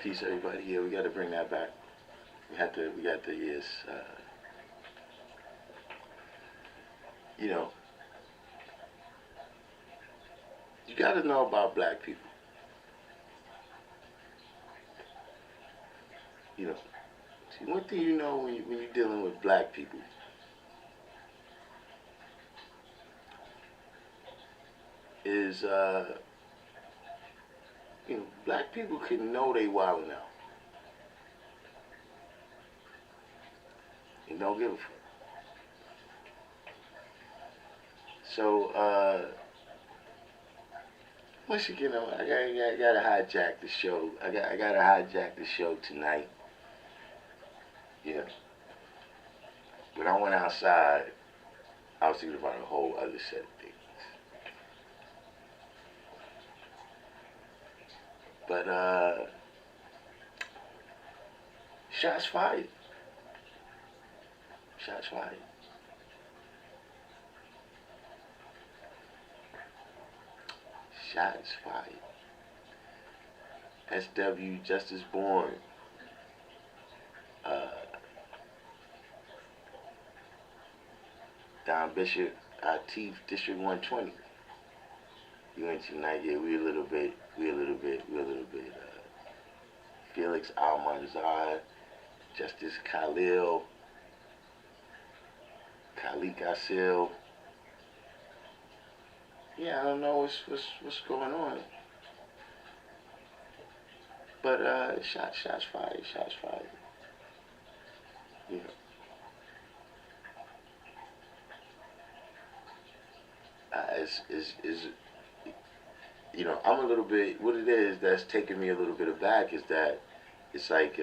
Peace, everybody. Yeah, we got to bring that back. We got to, yes. You know, you got to know about black people. You know, see, one thing you know when you're dealing with black people is, black people can know they wilding out and don't give a fuck. So, once again, I gotta hijack the show. I gotta hijack the show tonight. Yeah. When I went outside, I was thinking about a whole other set of things. But shots fired. Shots fired. Shots fired. SW Justice Born. Don Bishop, Teeth, District 120. You went tonight, yeah, we a little bit. Felix Almanzar, Justice Khalil, Khalik Asil. Yeah, I don't know what's going on. But shots fired. You know. Is I'm a little bit, what it is that's taking me a little bit aback is that it's like,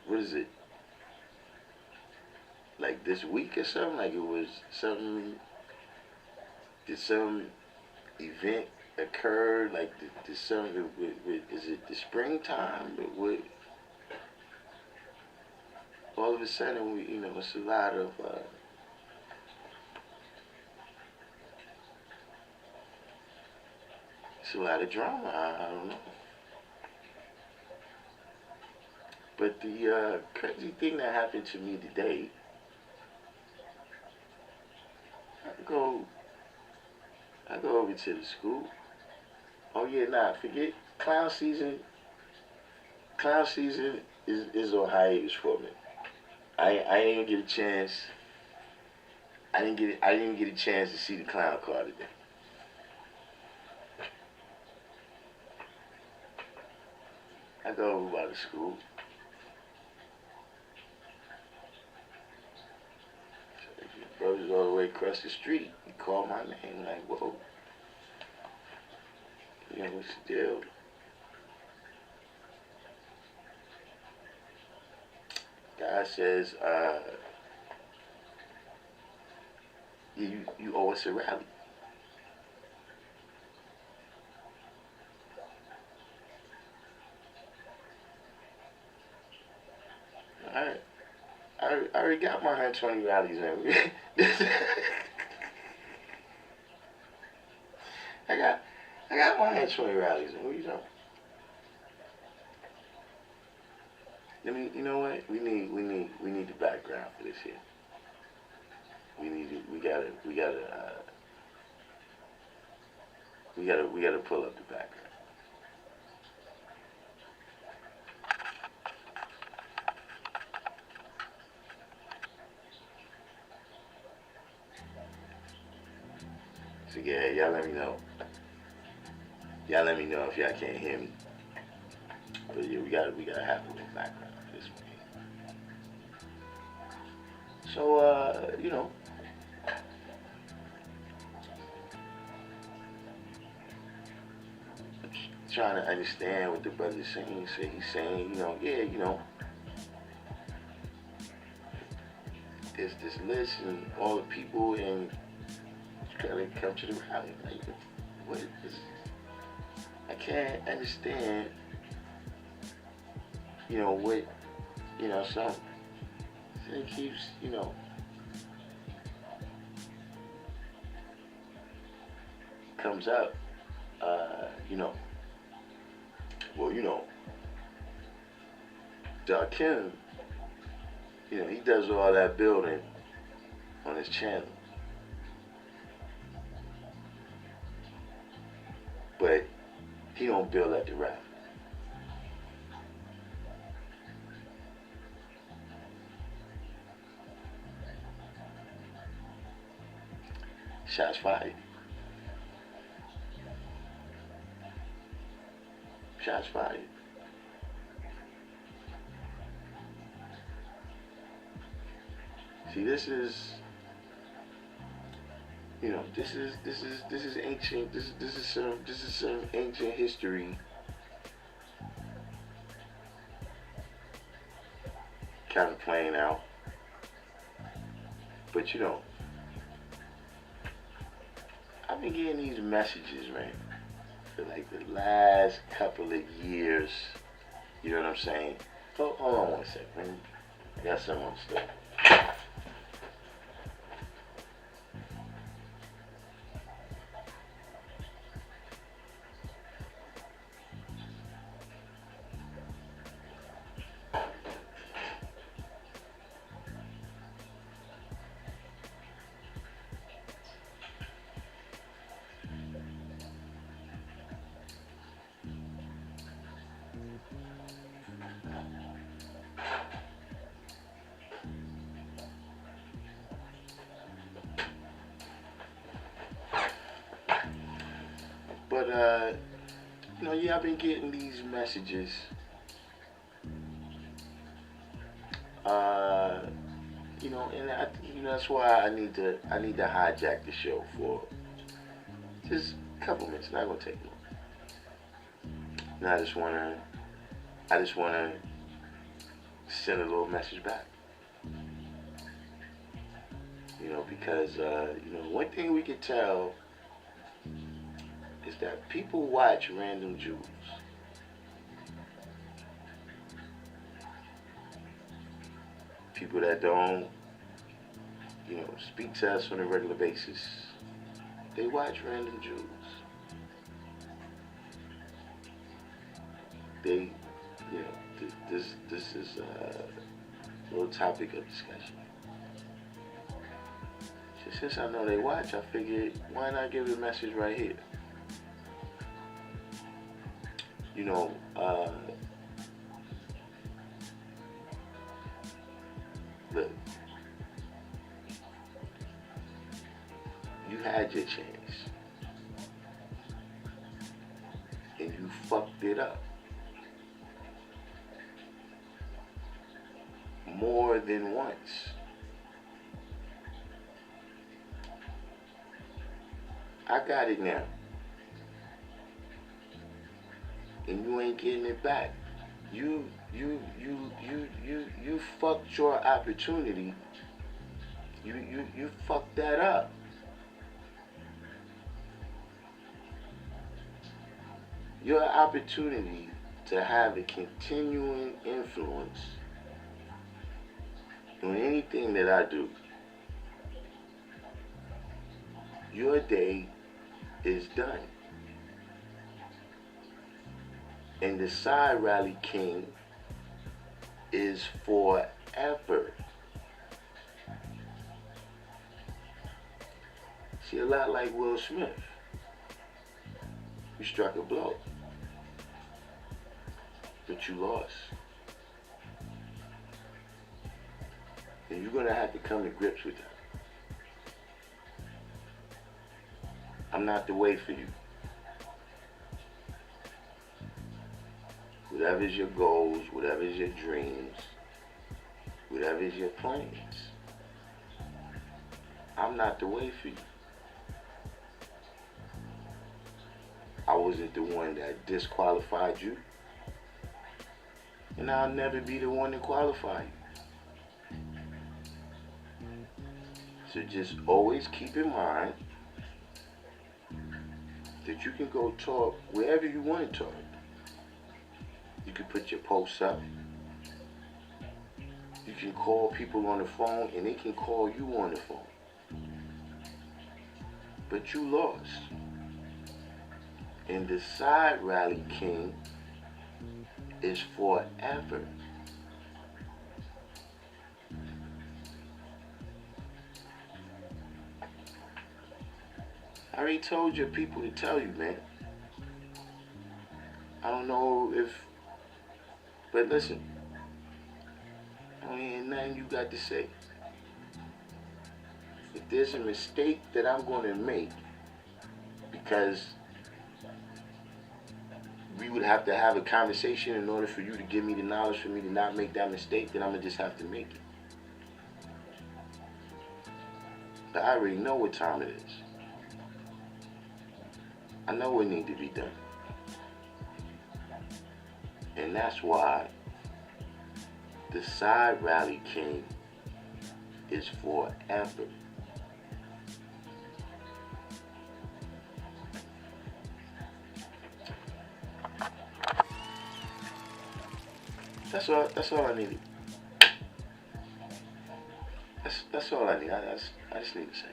what is it, like this week or something, like it was something, did some event occur, like did something, is it the springtime, all of a sudden, it's a lot of, it's a lot of drama. I don't know. But the crazy thing that happened to me today, I go over to the school. Oh yeah, forget clown season. Clown season is on hiatus for me. I didn't get a chance. I didn't get a chance to see the clown car today. I go over by the school. Brothers all the way across the street. He called my name, like, whoa. What's the deal? Guy says, you owe us a rally. Alright. I already got my 120 rallies in. I got my 120 rallies in. What are you talking? You know what? We need the background for this here. We gotta pull up the background. So yeah, y'all let me know. Y'all let me know if y'all can't hear me. But yeah, we gotta have a little background for this one. So trying to understand what the brother's saying. So he's saying, there's this list and all the people and gotta come to the rally. Like, what is this? I can't understand, what, some it keeps, comes up, Well, Darkim, he does all that building on his channel. But he don't build at the rap. Shots fired. Shots fired. See, this is ancient. This is some ancient history kind of playing out. But I've been getting these messages, man, for like the last couple of years. You know what I'm saying? Hold on one second, man. I got someone still. But I've been getting these messages. And that's why I need to hijack the show for just a couple minutes. Not gonna take long. And I just wanna send a little message back. Because one thing we can tell is that people watch random Jews. People that don't, speak to us on a regular basis, they watch random Jews. They, this is a little topic of discussion. Since I know they watch, I figured, why not give a message right here? Look, you had your chance, and you fucked it up more than once. I got it now, and you ain't getting it back. You fucked your opportunity. You fucked that up. Your opportunity to have a continuing influence on anything that I do, your day is done. And the side rally king is forever. See, a lot like Will Smith. You struck a blow, but you lost. And you're gonna have to come to grips with that. I'm not the way for you. Whatever's your goals, whatever's your dreams, whatever's your plans, I'm not the way for you. I wasn't the one that disqualified you, and I'll never be the one to qualify you. So just always keep in mind that you can go talk wherever you want to talk. You can put your posts up. You can call people on the phone, and they can call you on the phone. But you lost. And the side rally king is forever. I already told your people to tell you, man. I don't know if, but listen, I don't hear nothing you got to say. If there's a mistake that I'm going to make, because we would have to have a conversation in order for you to give me the knowledge for me to not make that mistake, then I'm going to just have to make it. But I already know what time it is. I know what needs to be done. And that's why the side rally king is forever. That's all I needed. That's all I need. I just need to say.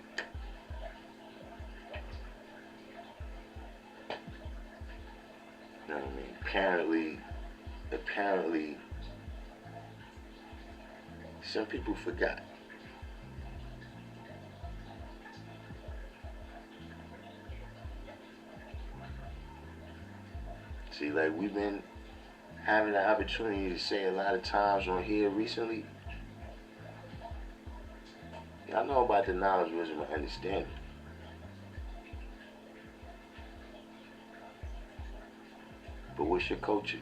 You know what I mean? Apparently, some people forgot. See, like, we've been having the opportunity to say a lot of times on here recently. Y'all know about the knowledge, wisdom, and understanding. But what's your culture?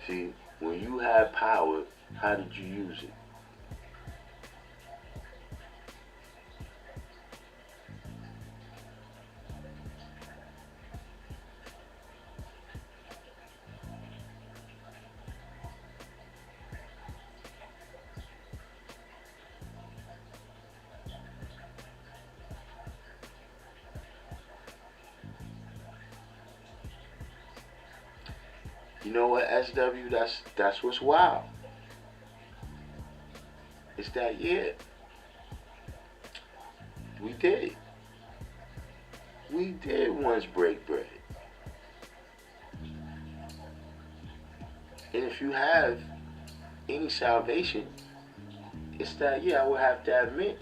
See, when you had power, how did you use it? You know what, SW, that's what's wild. It's that, yeah. We did once break bread. And if you have any salvation, it's that, yeah, I would have to admit,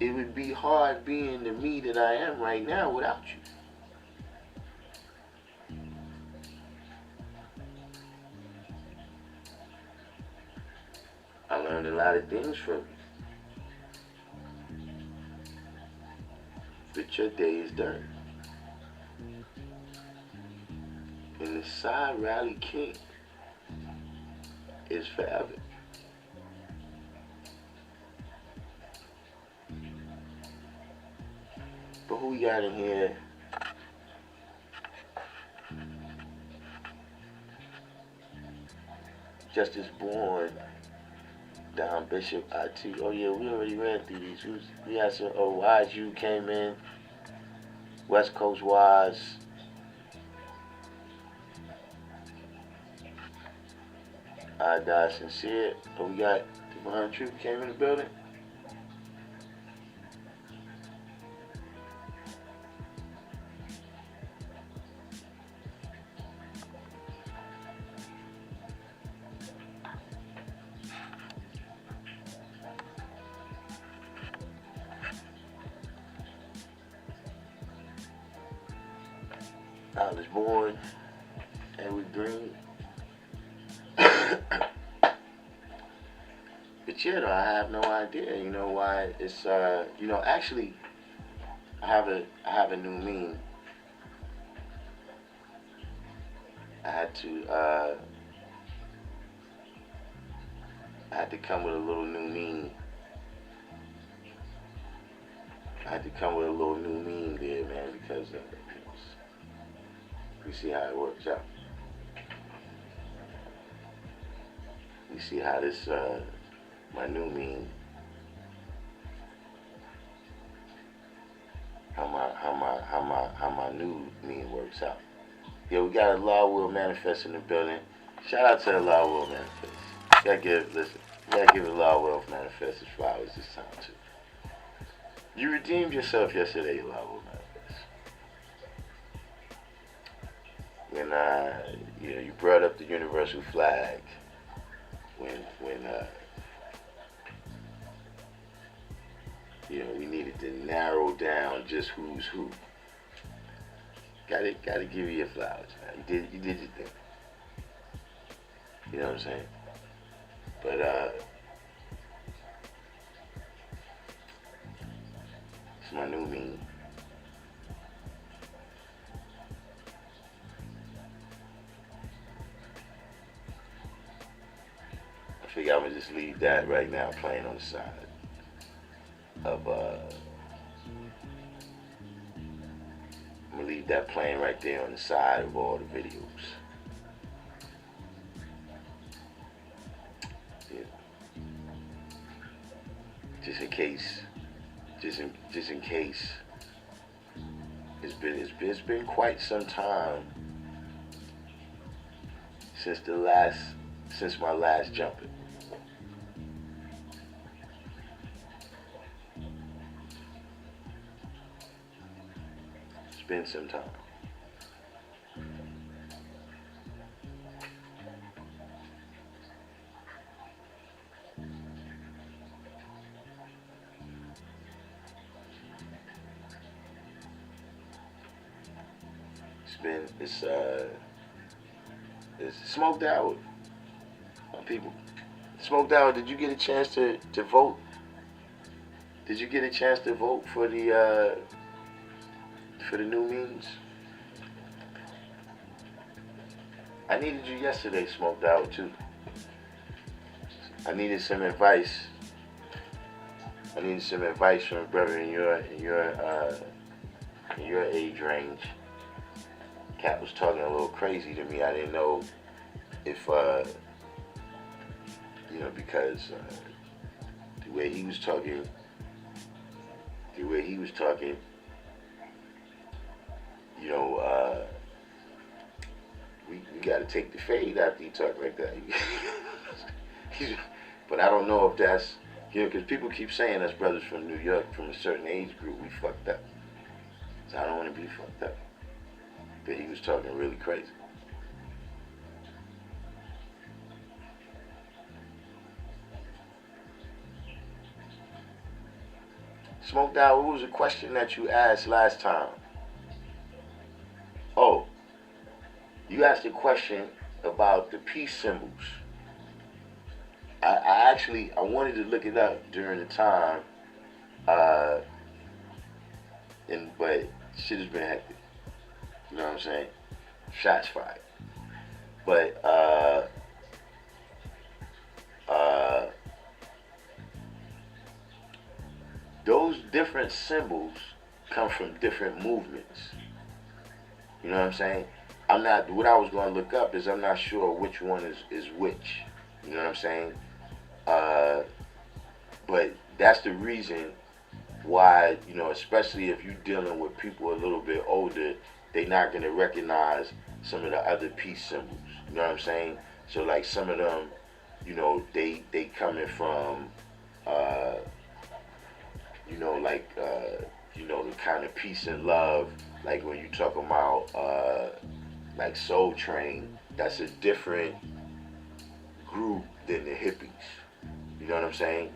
it would be hard being the me that I am right now without you. I learned a lot of things from you. But your day is done. And the side rally king is forever. But who we got in here? Justice Born, Don Bishop, IT. Oh yeah, we already read through these. We had some, YU came in, West Coast Wise. I die sincere. Oh, we got Divine Truth came in the building. I was born, Edward Green. But yeah, though, I have no idea, you know, why it's, actually, I have a new meme. I had to come with a little new meme. I had to come with a little new meme there, man, because we see how it works out. We see how this, my new meme, how my new meme works out. Yeah, we got a law will manifest in the building. Shout out to the law will manifest. Gotta give, listen. You gotta give Allah wealth manifest His flowers this time too. You redeemed yourself yesterday, Allah will manifest. When you brought up the universal flag. When we needed to narrow down just who's who. Gotta give you your flowers, man. You did your thing. You know what I'm saying? But it's my new meme. I figure I'm gonna just leave that right now playing on the side of I'm gonna leave that playing right there on the side of all the videos. Yeah. Just in case. It's been quite some time since my last jumping. It's been some time. It's smoked out, people. Smoked out. Did you get a chance to vote? Did you get a chance to vote for the new means? I needed you yesterday, smoked out too. I needed some advice. I needed some advice from a brother in your age range. Cat was talking a little crazy to me. I didn't know if, because the way he was talking, we got to take the fade after you talk like that. But I don't know if that's, because people keep saying us brothers from New York, from a certain age group, we fucked up. So I don't want to be fucked up. But he was talking really crazy. Smoked out, what was the question that you asked last time? Oh, you asked a question about the peace symbols. I wanted to look it up during the time, but shit has been hectic. You know what I'm saying? Shots fired. But those different symbols come from different movements. You know what I'm saying? What I was going to look up is I'm not sure which one is which. You know what I'm saying? But that's the reason why, especially if you're dealing with people a little bit older, they're not going to recognize some of the other peace symbols. You know what I'm saying? So like some of them, they coming from, the kind of peace and love, like when you talk about, like Soul Train, that's a different group than the hippies. You know what I'm saying?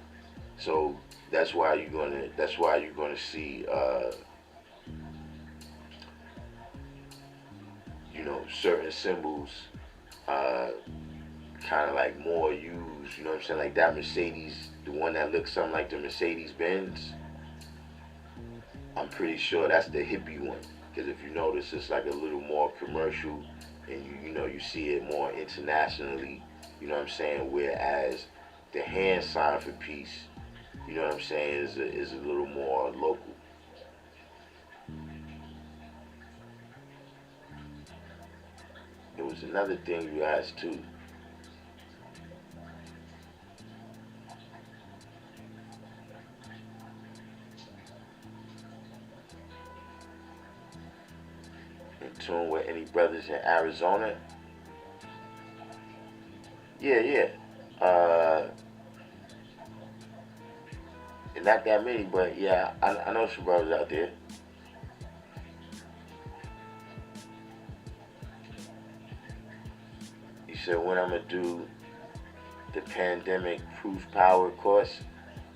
So that's why you're gonna see, certain symbols, kind of like more used. You know what I'm saying? Like that Mercedes, the one that looks something like the Mercedes Benz. I'm pretty sure that's the hippie one, because if you notice, it's like a little more commercial, and you see it more internationally. You know what I'm saying? Whereas the hand sign for peace, you know what I'm saying, is a little more local. There was another thing you asked too. In tune with any brothers in Arizona? Yeah. not that many, but yeah, I know some brothers out there. He said, when I'm going to do the pandemic proof power course,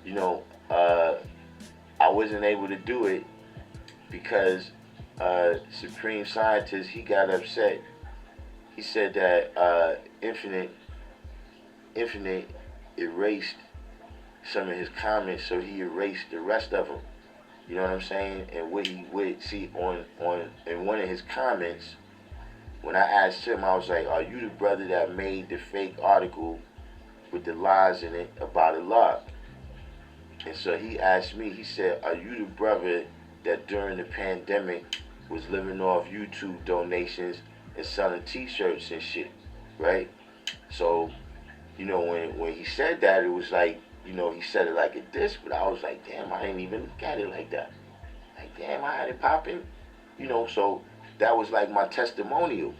you know, I wasn't able to do it because Supreme Scientist, he got upset. He said that Infinite erased some of his comments, so he erased the rest of them. You know what I'm saying? And what he would see on in one of his comments, when I asked him, I was like, "Are you the brother that made the fake article with the lies in it about Allah?" And so he asked me. He said, "Are you the brother that during the pandemic was living off YouTube donations and selling T-shirts and shit, right?" So, you know, when he said that, it was like, you know, he said it like a diss, but I was like, damn, I didn't even look at it like that. Like, damn, I had it popping, you know. So that was like my testimonial.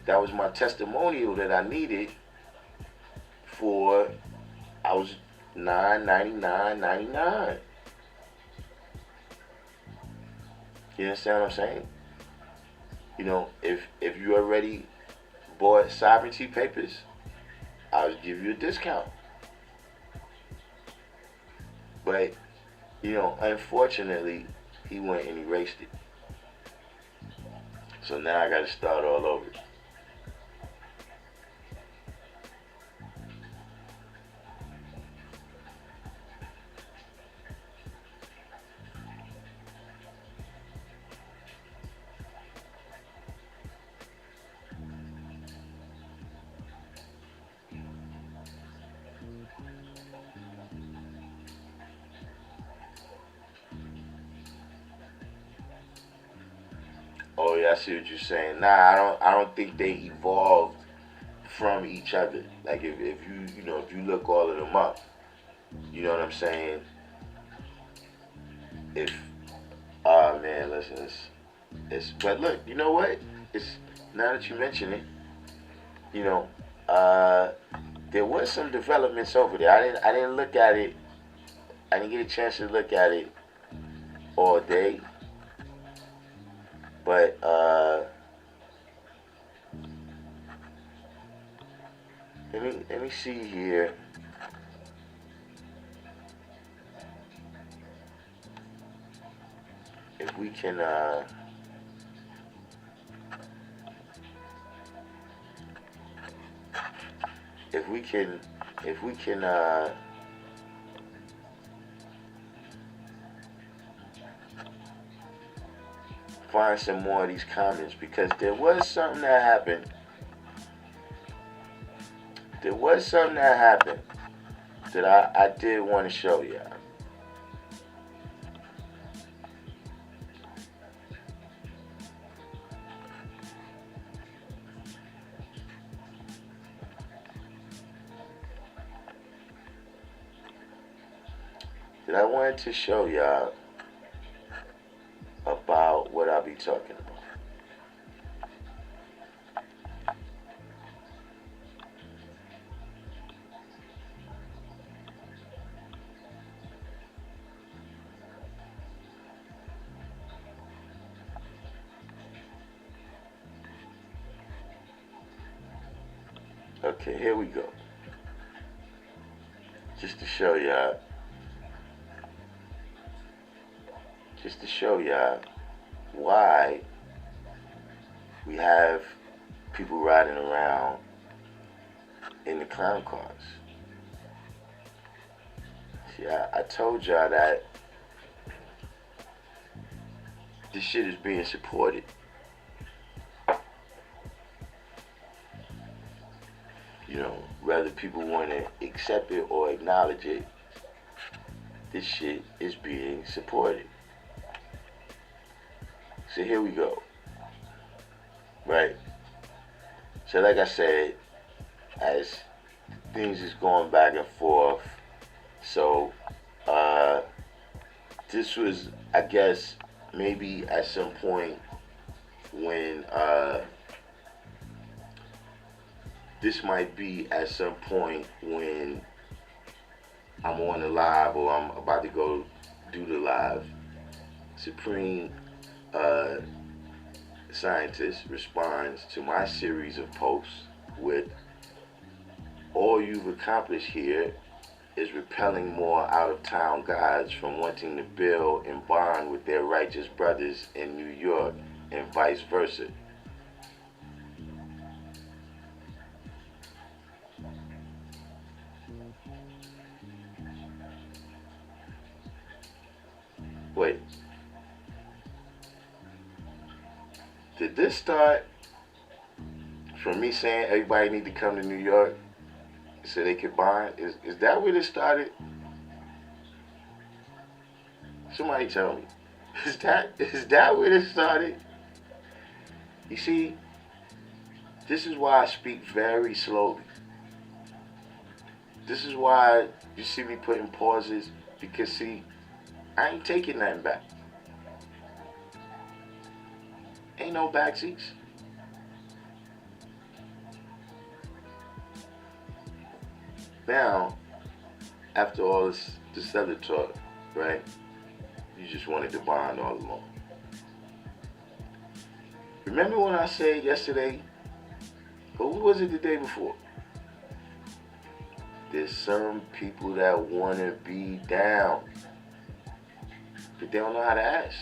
That was my testimonial that I needed for. I was $9.99.99. You understand what I'm saying? You know, if you already bought sovereignty papers, I'll give you a discount. But, you know, unfortunately, he went and erased it. So now I got to start all over. Oh yeah, I see what you're saying. Nah, I don't think they evolved from each other. Like if you know, if you look all of them up, you know what I'm saying? If man, listen, it's but look, you know what? It's now that you mention it, you know, there was some developments over there. I didn't look at it. I didn't get a chance to look at it all day. But let me see here. If we can if we can find some more of these comments, because there was something that happened. There was something that happened that I did want to show you. That I wanted to show y'all about what I'll be talking about. Okay, here we go. Just to show y'all why we have people riding around in the clown cars. See, I told y'all that this shit is being supported. You know, whether people want to accept it or acknowledge it, this shit is being supported. So here we go. Right? So like I said, as things is going back and forth, so this was, I guess, maybe at some point when this might be at some point when I'm on the live or I'm about to go do the live, Supreme uh, Scientist responds to my series of posts with, all you've accomplished here is repelling more out-of-town gods from wanting to build and bond with their righteous brothers in New York and vice versa. Wait, did this start from me saying everybody need to come to New York so they could bond? Is that where this started? Somebody tell me. Is that where this started? You see, this is why I speak very slowly. This is why you see me putting pauses, because see, I ain't taking nothing back. Ain't no backseats. Now, after all this other talk, right? You just wanted to bond all along. Remember when I said yesterday, or what was it the day before? There's some people that want to be down, but they don't know how to ask.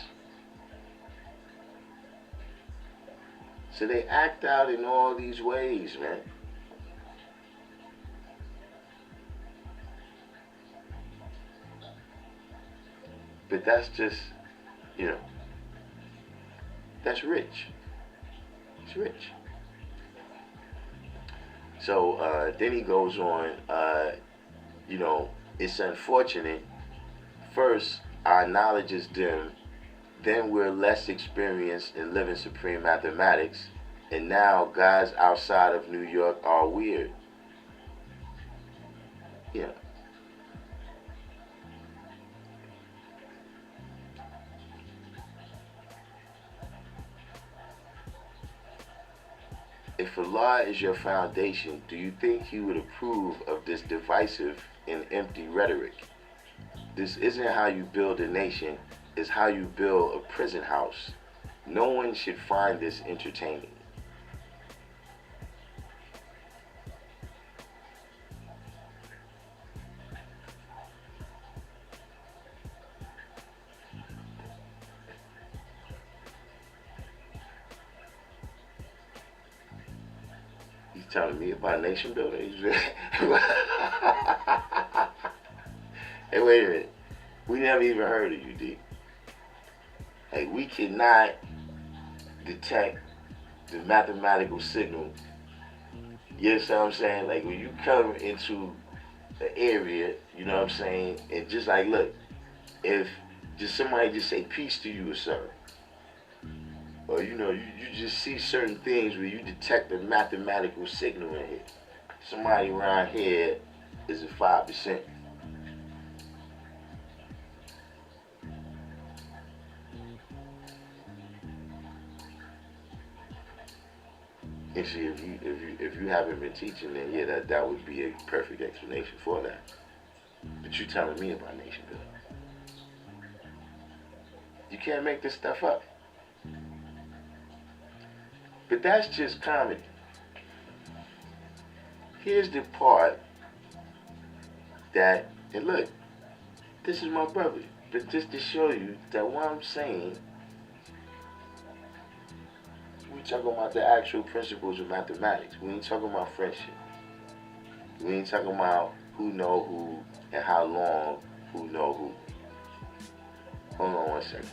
So they act out in all these ways, man. But that's just, that's rich. It's rich. So then he goes on, it's unfortunate. First, our knowledge is dim. Then we're less experienced in living supreme mathematics. And now guys outside of New York are weird. Yeah. If Allah is your foundation, do you think He would approve of this divisive and empty rhetoric? This isn't how you build a nation, it's how you build a prison house. No one should find this entertaining. He's telling me about nation building. Hey, wait a minute. We never even heard of you, D. Hey, we cannot detect the mathematical signal. You understand what I'm saying? Like when you come into an area, you know what I'm saying? And just like, look, if just somebody just say peace to you or something, or you just see certain things where you detect a mathematical signal in here. Somebody around here is a 5%. And see, if you haven't been teaching, then yeah, that would be a perfect explanation for that. But you telling me about nation building. You can't make this stuff up. But that's just comedy. Here's the part that, and look, this is my brother. But just to show you that what I'm saying, we talking about the actual principles of mathematics. We ain't talking about friendship. We ain't talking about who know who and how long who know who. Hold on one second.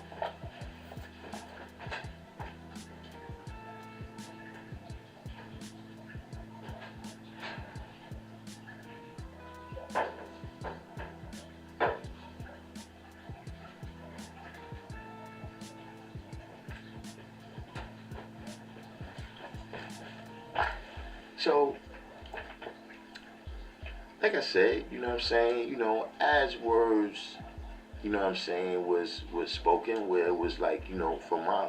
So, like I said, you know what I'm saying, as words, you know what I'm saying, was spoken, where it was like, from my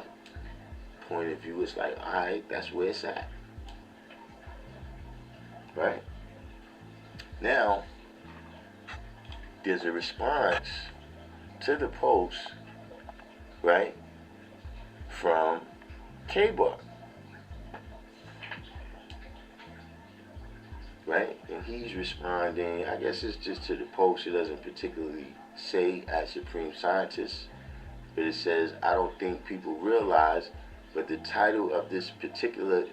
point of view, it's like, alright, that's where it's at. Right? Now, there's a response to the post, right, from K-Bar, right? And he's responding, I guess it's just to the post. It doesn't particularly say as Supreme Scientist, but it says, I don't think people realize, but the title of this particular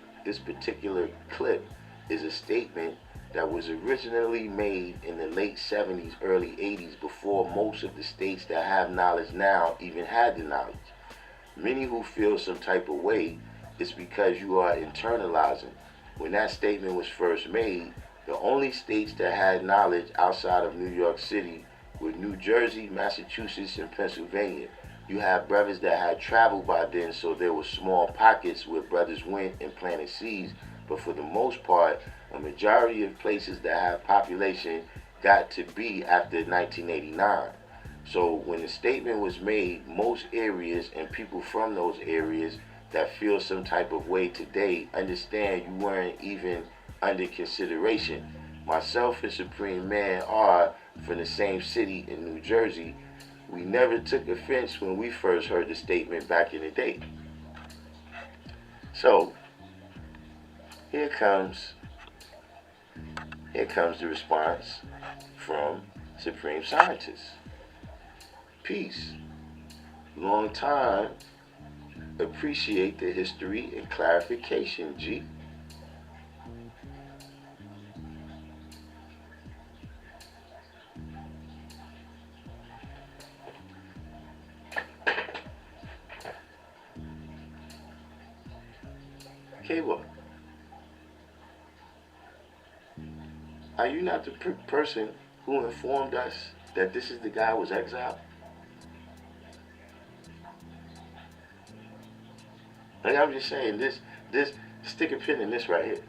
clip is a statement that was originally made in the late 70s, early 80s, before most of the states that have knowledge now even had the knowledge. Many who feel some type of way, it's because you are internalizing. When that statement was first made, the only states that had knowledge outside of New York City were New Jersey, Massachusetts, and Pennsylvania. You have brothers that had traveled by then, so there were small pockets where brothers went and planted seeds, but for the most part, a majority of places that have population got to be after 1989. So when the statement was made, most areas and people from those areas that feel some type of way today understand you weren't even under consideration. Myself and Supreme Man are from the same city in New Jersey. We never took offense when we first heard the statement back in the day. So here comes the response from Supreme Scientist. Peace. Long time. Appreciate the history and clarification, G. K-Bar, are you not the person who informed us that this is the guy who was exiled? Like I'm just saying, this stick a pin in this right here.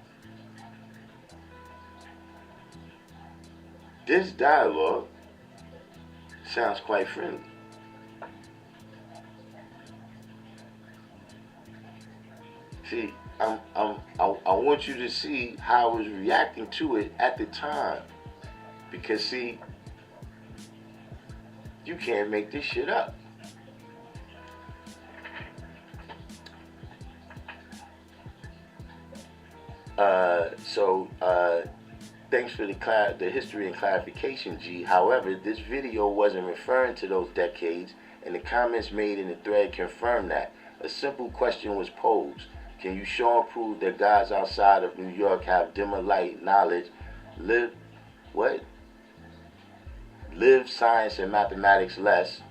This dialogue sounds quite friendly. See, I want you to see how I was reacting to it at the time, because see, you can't make this shit up. Thanks for the history and clarification, G. However, this video wasn't referring to those decades, and the comments made in the thread confirm that. A simple question was posed. Can you show and prove that guys outside of New York have dimmer light knowledge, live science and mathematics less,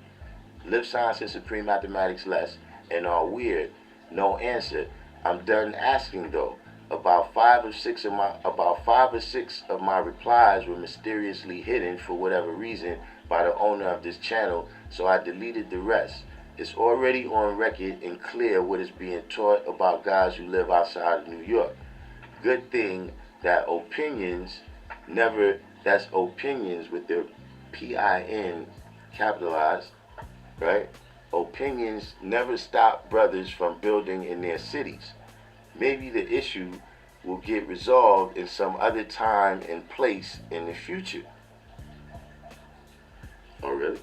live science and supreme mathematics less, and are weird? No answer. I'm done asking though. About five or six of my replies were mysteriously hidden for whatever reason by the owner of this channel, so I deleted the rest. It's already on record and clear what is being taught about guys who live outside of New York. Good thing that that's opinions with their PIN capitalized, right? Opinions never stop brothers from building in their cities. Maybe the issue will get resolved in some other time and place in the future. Oh, really?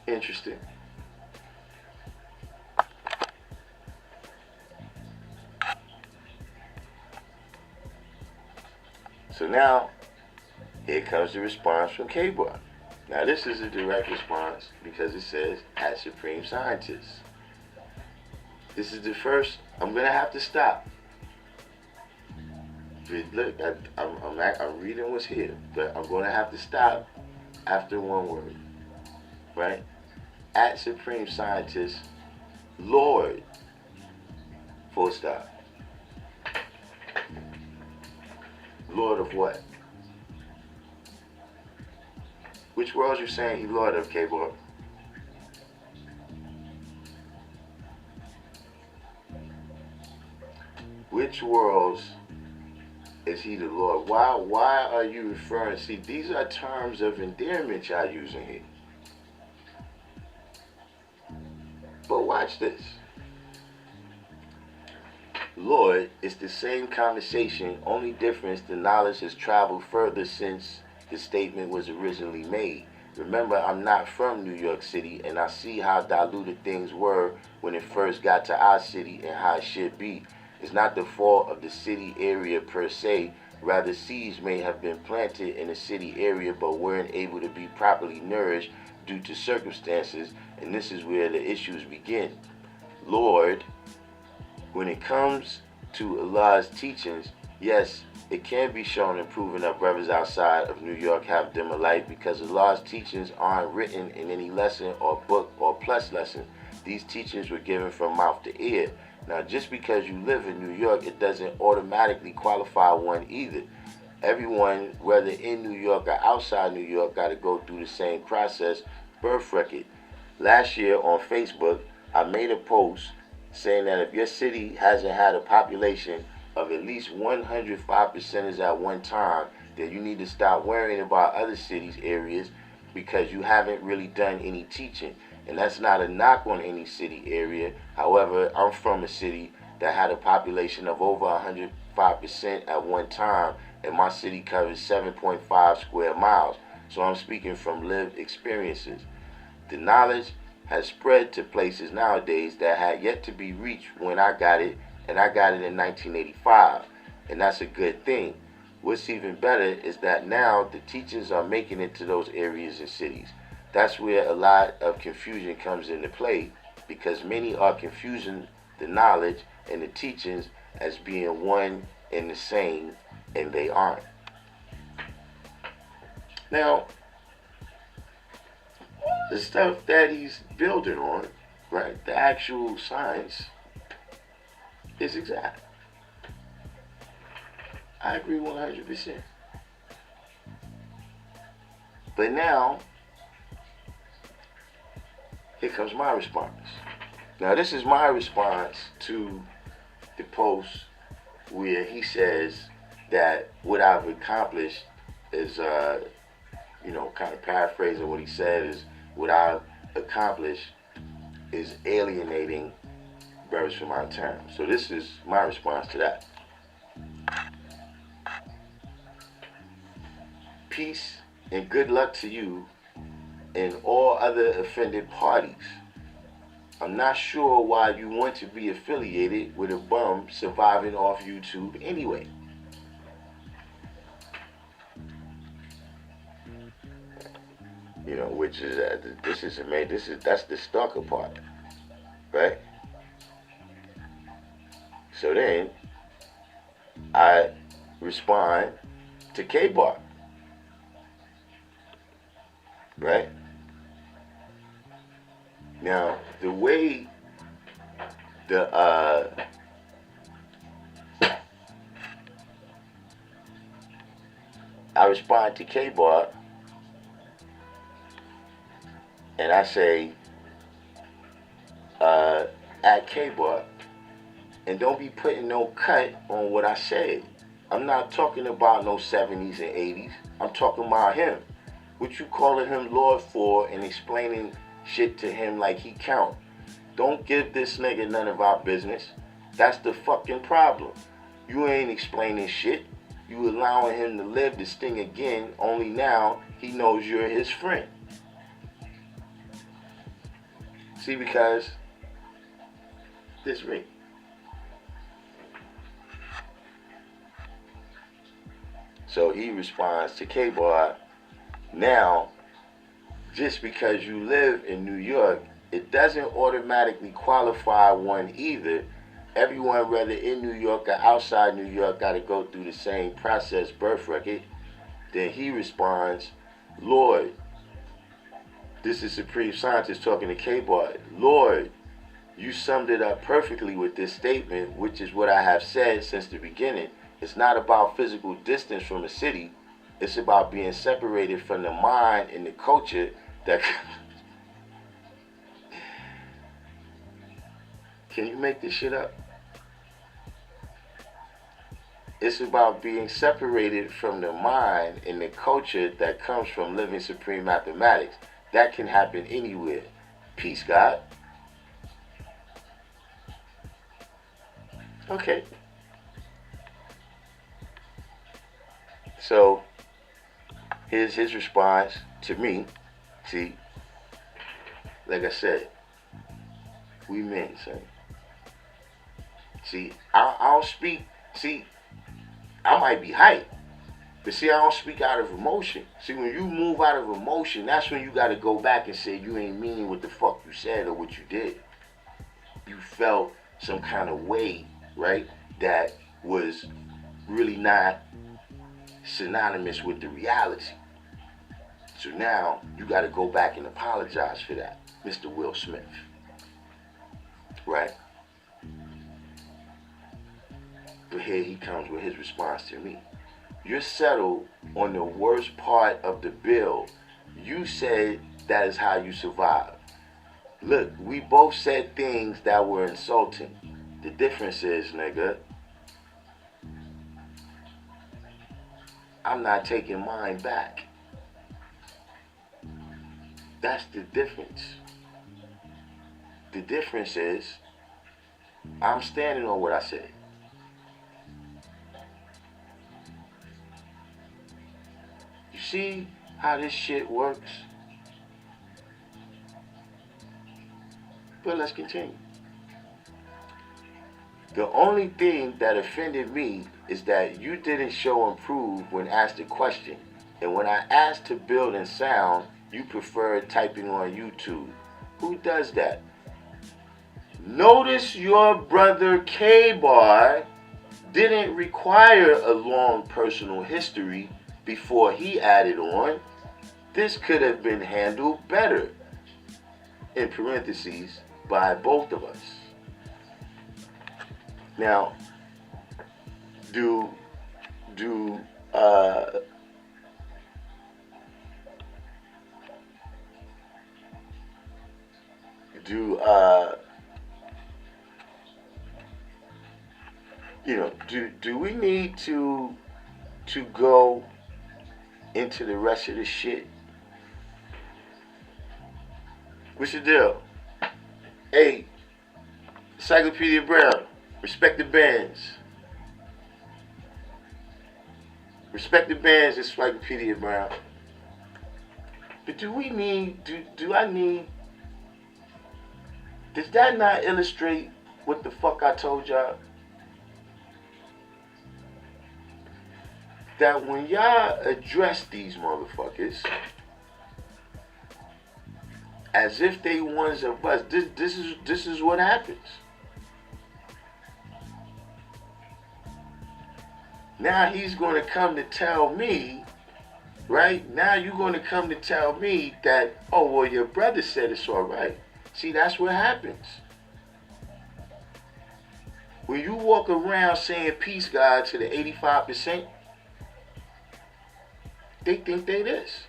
Interesting. So now, here comes the response from K-Bar. Now this is a direct response because it says, at Supreme Scientist. This is the first, I'm going to have to stop. Look, I'm reading what's here, but I'm going to have to stop after one word, right? At Supreme Scientist, Lord, full stop. Lord of what? Which worlds you saying he Lord of, K-Bar? Which worlds is he the Lord? Why are you referring? See, these are terms of endearment y'all using here. But watch this. Lord, it's the same conversation, only difference the knowledge has traveled further since the statement was originally made. Remember, I'm not from New York City, and I see how diluted things were when it first got to our city and how it should be. It's not the fault of the city area per se. Rather, seeds may have been planted in the city area but weren't able to be properly nourished due to circumstances, and this is where the issues begin. Lord, when it comes to Allah's teachings, yes, it can be shown in proving that brothers outside of New York have dimmer light because Allah's teachings aren't written in any lesson or book or plus lesson. These teachings were given from mouth to ear. Now, just because you live in New York, it doesn't automatically qualify one either. Everyone, whether in New York or outside New York, got to go through the same process, birth record. Last year on Facebook, I made a post saying that if your city hasn't had a population of at least 105%ers at one time, then you need to stop worrying about other cities' areas because you haven't really done any teaching. And that's not a knock on any city area. However, I'm from a city that had a population of over 105% at one time, and my city covers 7.5 square miles. So I'm speaking from lived experiences. The knowledge has spread to places nowadays that had yet to be reached when I got it, and I got it in 1985, and that's a good thing. What's even better is that now the teachings are making it to those areas and cities. That's where a lot of confusion comes into play, because many are confusing the knowledge and the teachings as being one and the same, and they aren't. Now, the stuff that he's building on, right, the actual science, is exact. I agree 100%. But now, here comes my response. Now, this is my response to the post where he says that what I've accomplished is, kind of paraphrasing what he said, is what I've accomplished is alienating brothers from our town. So this is my response to that. Peace and good luck to you and all other offended parties. I'm not sure why you want to be affiliated with a bum surviving off YouTube anyway. Which is that's the stalker part, right? So then I respond to K-Bar, right? Now, the way I respond to K-Bar, and I say, at K-Bar, and don't be putting no cut on what I said. I'm not talking about no 70s and 80s. I'm talking about him. What you calling him Lord for and explaining shit to him like he count. Don't give this nigga none of our business. That's the fucking problem. You ain't explaining shit. You allowing him to live this thing again, only now he knows you're his friend. See, because this me. So he responds to K-Bar, now, just because you live in New York, it doesn't automatically qualify one either. Everyone, whether in New York or outside New York, got to go through the same process, birth record. Then he responds, Lord, this is Supreme Scientist talking to K-Bar. Lord, you summed it up perfectly with this statement, which is what I have said since the beginning. It's not about physical distance from a city. It's about being separated from the mind and the culture that... Can you make this shit up? It's about being separated from the mind and the culture that comes from living supreme mathematics. That can happen anywhere. Peace, God. Okay. So here's his response to me. See, like I said, we men, son. See, I don't speak. See, I might be hyped, but see, I don't speak out of emotion. See, when you move out of emotion, that's when you got to go back and say you ain't mean what the fuck you said or what you did. You felt some kind of way, right? That was really not synonymous with the reality. So now you got to go back and apologize for that, Mr. Will Smith. Right? But here he comes with his response to me. You're settled on the worst part of the bill. You said that is how you survive. Look, we both said things that were insulting. The difference is, nigga, I'm not taking mine back. That's the difference. The difference is, I'm standing on what I said. You see how this shit works? But let's continue. The only thing that offended me is that you didn't show and prove when asked a question. And when I asked to build and sound, you preferred typing on YouTube. Who does that? Notice your brother K-Bar didn't require a long personal history before he added on. This could have been handled better, in parentheses, by both of us. Now, do we need to go into the rest of the shit? What's the deal? Hey, Encyclopedia Brown, respect the bands. Respect the bands, Encyclopedia Brown. But do we need, do I need, does that not illustrate what the fuck I told y'all? That when y'all address these motherfuckers as if they ones of us, this is what happens. Now he's going to come to tell me, right? Now you're going to come to tell me that, oh, well, your brother said it's all right. See, that's what happens. When you walk around saying peace, God, to the 85%, they think they this.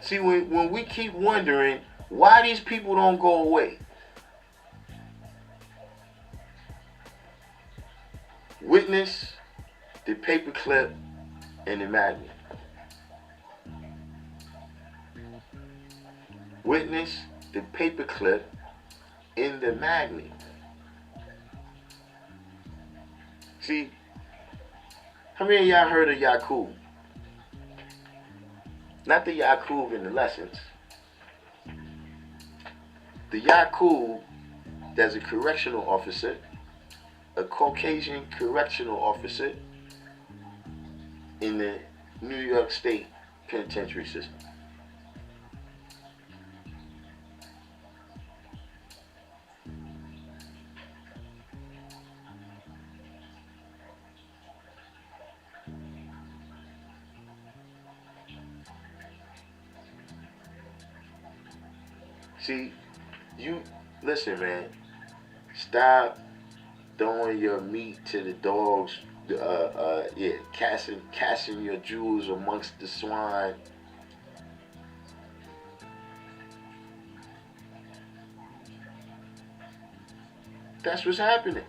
See, when we keep wondering why these people don't go away. Witness the paperclip and the magnet. Witness the paperclip in the magnet. See, how many of y'all heard of Yakub? Not the Yakub in the lessons. The Yakub that's a correctional officer, a Caucasian correctional officer in the New York State penitentiary system. See, you listen, man. Stop throwing your meat to the dogs. Casting your jewels amongst the swine. That's what's happening.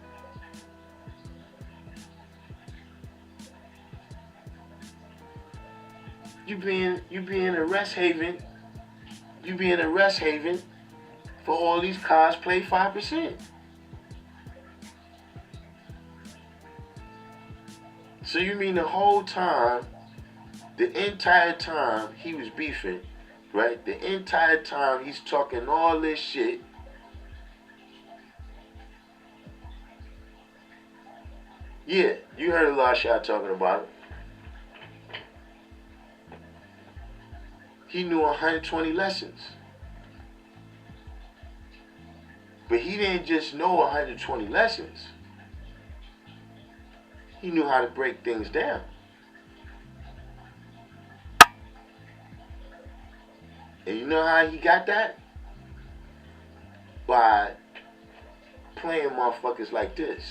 You being a rest haven. You being a rest haven for all these cosplay 5%. So you mean the whole time, the entire time he was beefing, right? The entire time he's talking all this shit. Yeah, you heard a lot of shit talking about it. He knew 120 lessons. But he didn't just know 120 lessons. He knew how to break things down. And you know how he got that? By playing motherfuckers like this.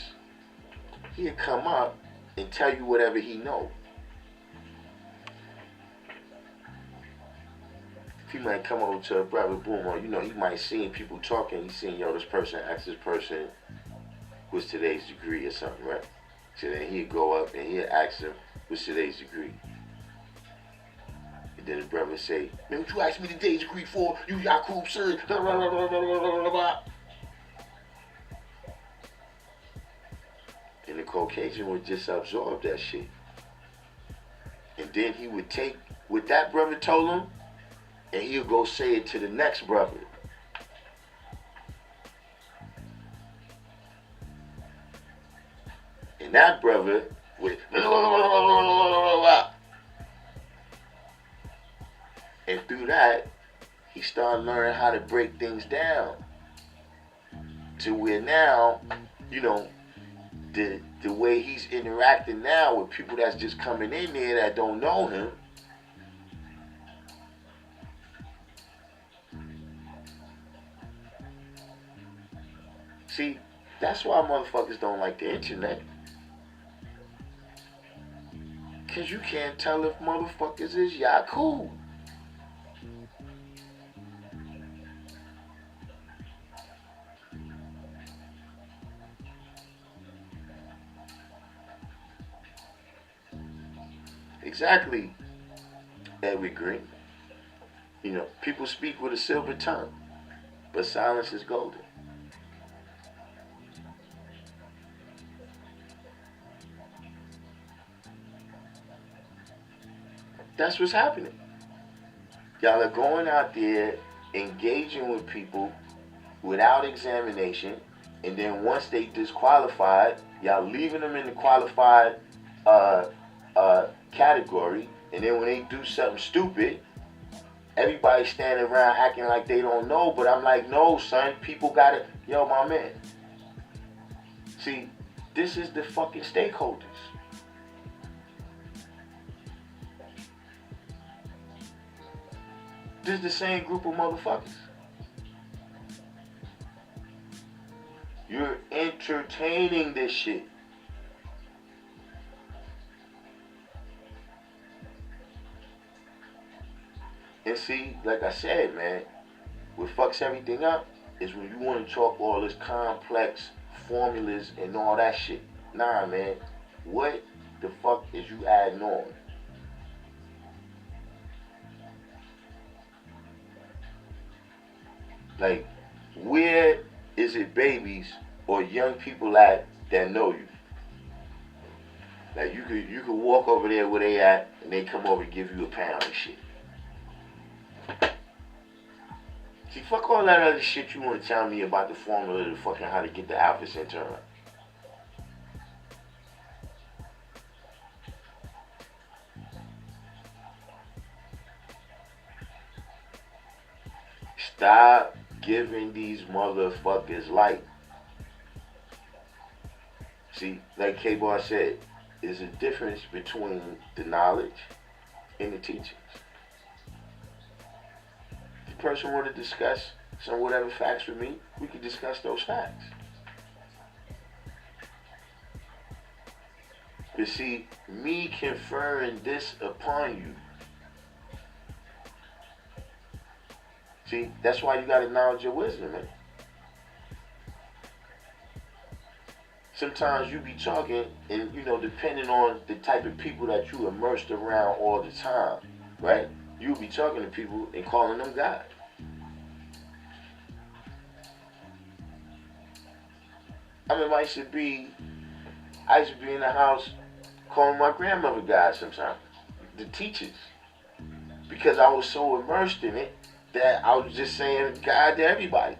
He'd come up and tell you whatever he know. He might come over to a brother, boom, or he might see people talking. He's seeing, this person asked this person what's today's degree or something, right? So then he'd go up and he'd ask him what's today's degree. And then the brother would say, man, what you asked me today's degree for? You Yaqub, sir. Blah, blah, blah, blah, blah, blah, blah. And the Caucasian would just absorb that shit. And then he would take what that brother told him, and he'll go say it to the next brother. And that brother would, and through that, he started learning how to break things down. To where now, the way he's interacting now with people that's just coming in there that don't know him, see, that's why motherfuckers don't like the internet. Because you can't tell if motherfuckers is Yaqub. Exactly, Edward Green. People speak with a silver tongue, but silence is golden. That's what's happening. Y'all are going out there, engaging with people without examination, and then once they disqualified, y'all leaving them in the qualified category, and then when they do something stupid, everybody's standing around acting like they don't know, but I'm like, no, son, people gotta, my man. See, this is the fucking stakeholders. This is the same group of motherfuckers. You're entertaining this shit. And see, like I said, man, what fucks everything up is when you want to talk all this complex formulas and all that shit. Nah, man, what the fuck is you adding on? Like, where is it babies or young people at that know you? Like, you could walk over there where they at and they come over and give you a pound and shit. See, fuck all that other shit you want to tell me about the formula to fucking how to get the Alpha Centauri. Stop giving these motherfuckers light. See, like K-Bar said, there's a difference between the knowledge and the teachings. If the person want to discuss some whatever facts with me, we can discuss those facts. But see, me conferring this upon you, see, that's why you got to acknowledge your wisdom, man. Sometimes you be talking and, depending on the type of people that you immersed around all the time, right? You'll be talking to people and calling them God. I used to be in the house calling my grandmother God sometimes. The teachers. Because I was so immersed in it that I was just saying God to everybody.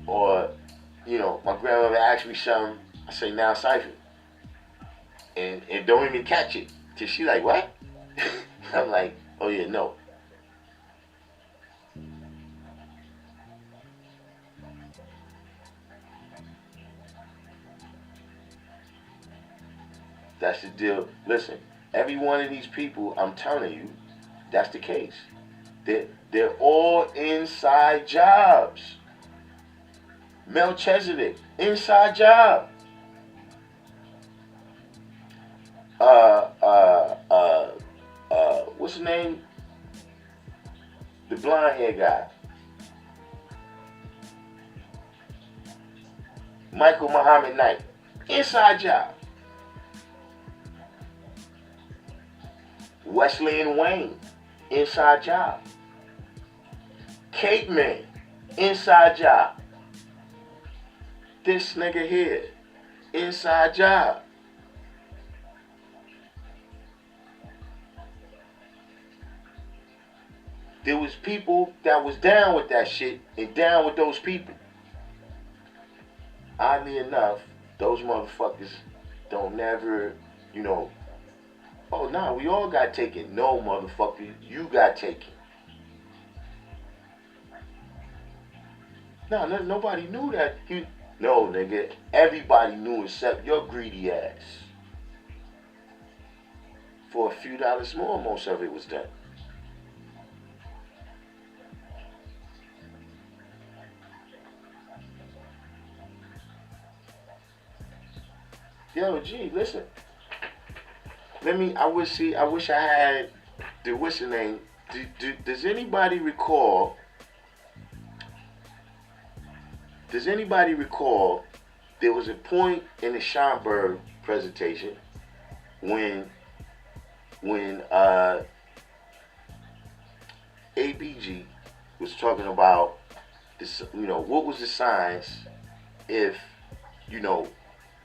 Or, my grandmother asked me something, I say now cipher. And don't even catch it. Till she like, what? I'm like, oh yeah, no. That's the deal. Listen, every one of these people, I'm telling you, that's the case. They're all inside jobs. Melchizedek, inside job. What's his name? The blonde hair guy. Michael Muhammad Knight. Inside job. Wesley and Wayne. Inside job. Capeman. Inside job. This nigga here. Inside job. There was people that was down with that shit and down with those people. Oddly enough, those motherfuckers don't never, oh nah, we all got taken. No, motherfucker, you got taken. Nah, nobody knew that. No, nigga, everybody knew except your greedy ass. For a few dollars more, most of it was done. Yo, G, listen. I wish I had what's the name? Does anybody recall? There was a point in the Schomburg presentation when ABG was talking about this, what was the signs if,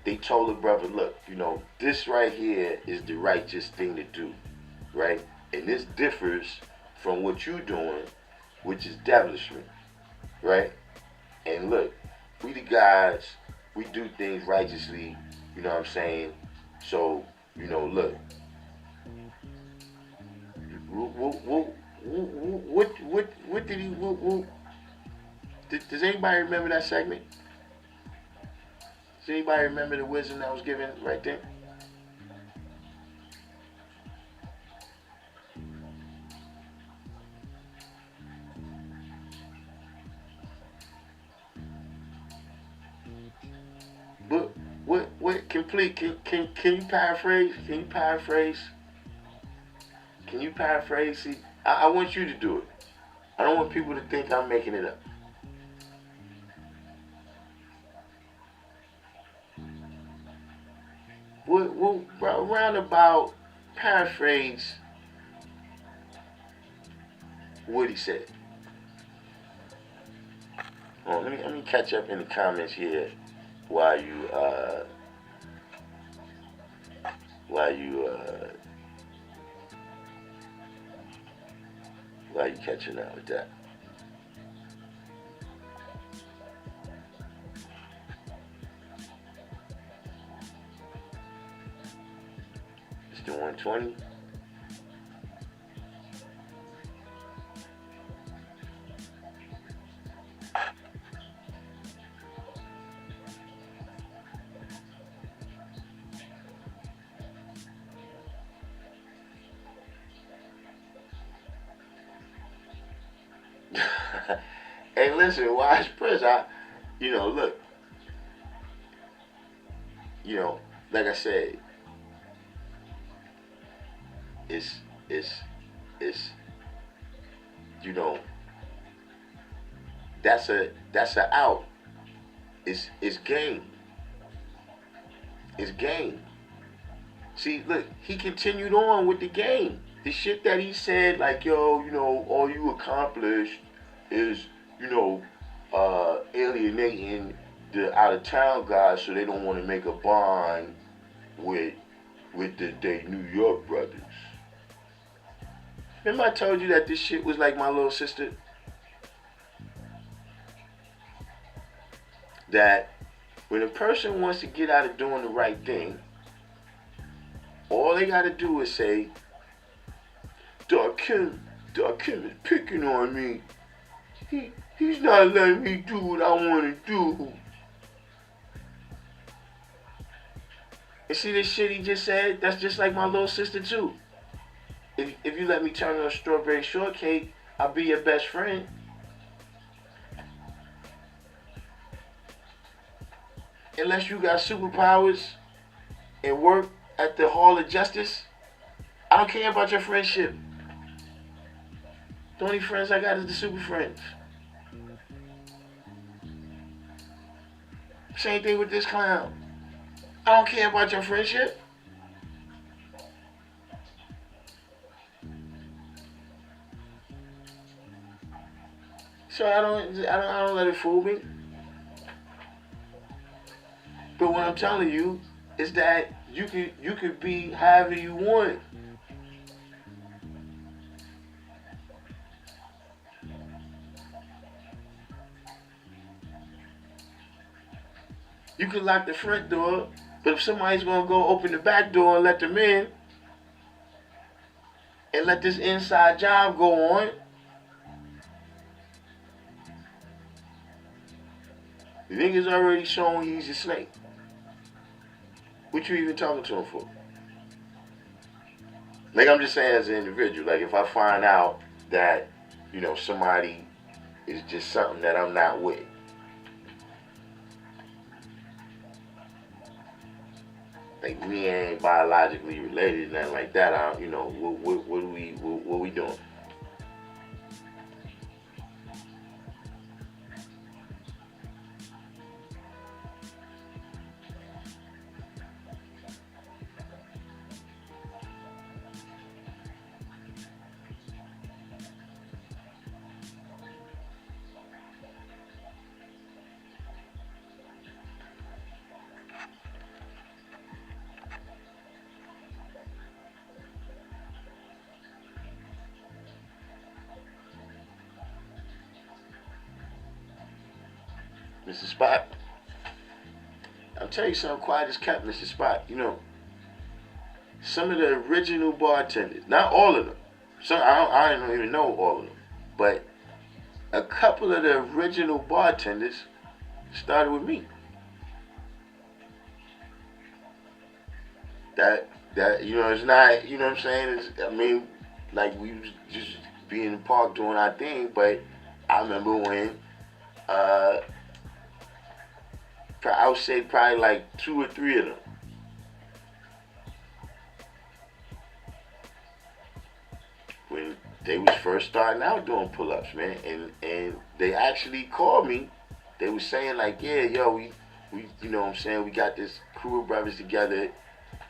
they told the brother, look, this right here is the righteous thing to do, right? And this differs from what you're doing, which is devilishment, right? And look, we the guys, we do things righteously, you know what I'm saying? So, look, what did he, does anybody remember that segment? Does anybody remember the wisdom that was given right there? But what complete? Can you paraphrase? Can you paraphrase? See, I want you to do it. I don't want people to think I'm making it up. We'll roundabout paraphrase what he said. Oh, let me catch up in the comments here while you catching up with that. It's the 120. Hey, listen, wise Prince, look, like I said, it's that's a out. It's game. It's game. See, look, he continued on with the game. The shit that he said, like, yo, all you accomplished is, alienating the out of town guys, so they don't want to make a bond with they New York brothers. Remember I told you that this shit was like my little sister? That when a person wants to get out of doing the right thing, all they gotta do is say, Darkim is picking on me. He's not letting me do what I want to do. And see this shit he just said? That's just like my little sister too. If you let me turn on a strawberry shortcake, I'll be your best friend. Unless you got superpowers and work at the Hall of Justice, I don't care about your friendship. The only friends I got is the super friends. Same thing with this clown. I don't care about your friendship. So I don't let it fool me. But what I'm telling you is that you could be however you want. You could lock the front door, but if somebody's gonna go open the back door and let them in, and let this inside job go on, the nigga's already showing he's a snake. What you even talking to him for? Like I'm just saying as an individual, like if I find out that, somebody is just something that I'm not with. Like we ain't biologically related, nothing like that. What we doing? Mr. Spot, I'll tell you something quiet as kept, Mr. Spot. Some of the original bartenders, not all of them. Some I don't even know all of them, but a couple of the original bartenders started with me. That it's not, what I'm saying? Like we was just be in the park doing our thing, but I remember when I would say probably like 2 or 3 of them. When they was first starting out doing pull-ups, man, and they actually called me. They was saying like, yeah, yo, we we got this crew of brothers together,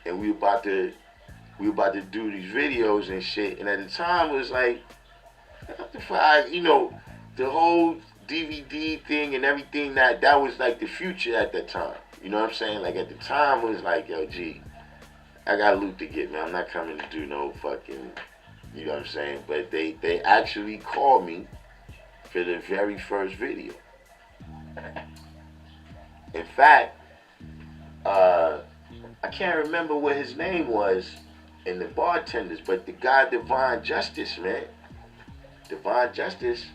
and we about to do these videos and shit. And at the time it was like, the whole DVD thing and everything, that was like the future at that time. You know what I'm saying? Like at the time it was like, yo, G, I got loot to get, man. I'm not coming to do no fucking, you know what I'm saying? But they actually called me for the very first video. In fact, I can't remember what his name was in the bartenders, but the guy Divine Justice, man. Divine Justice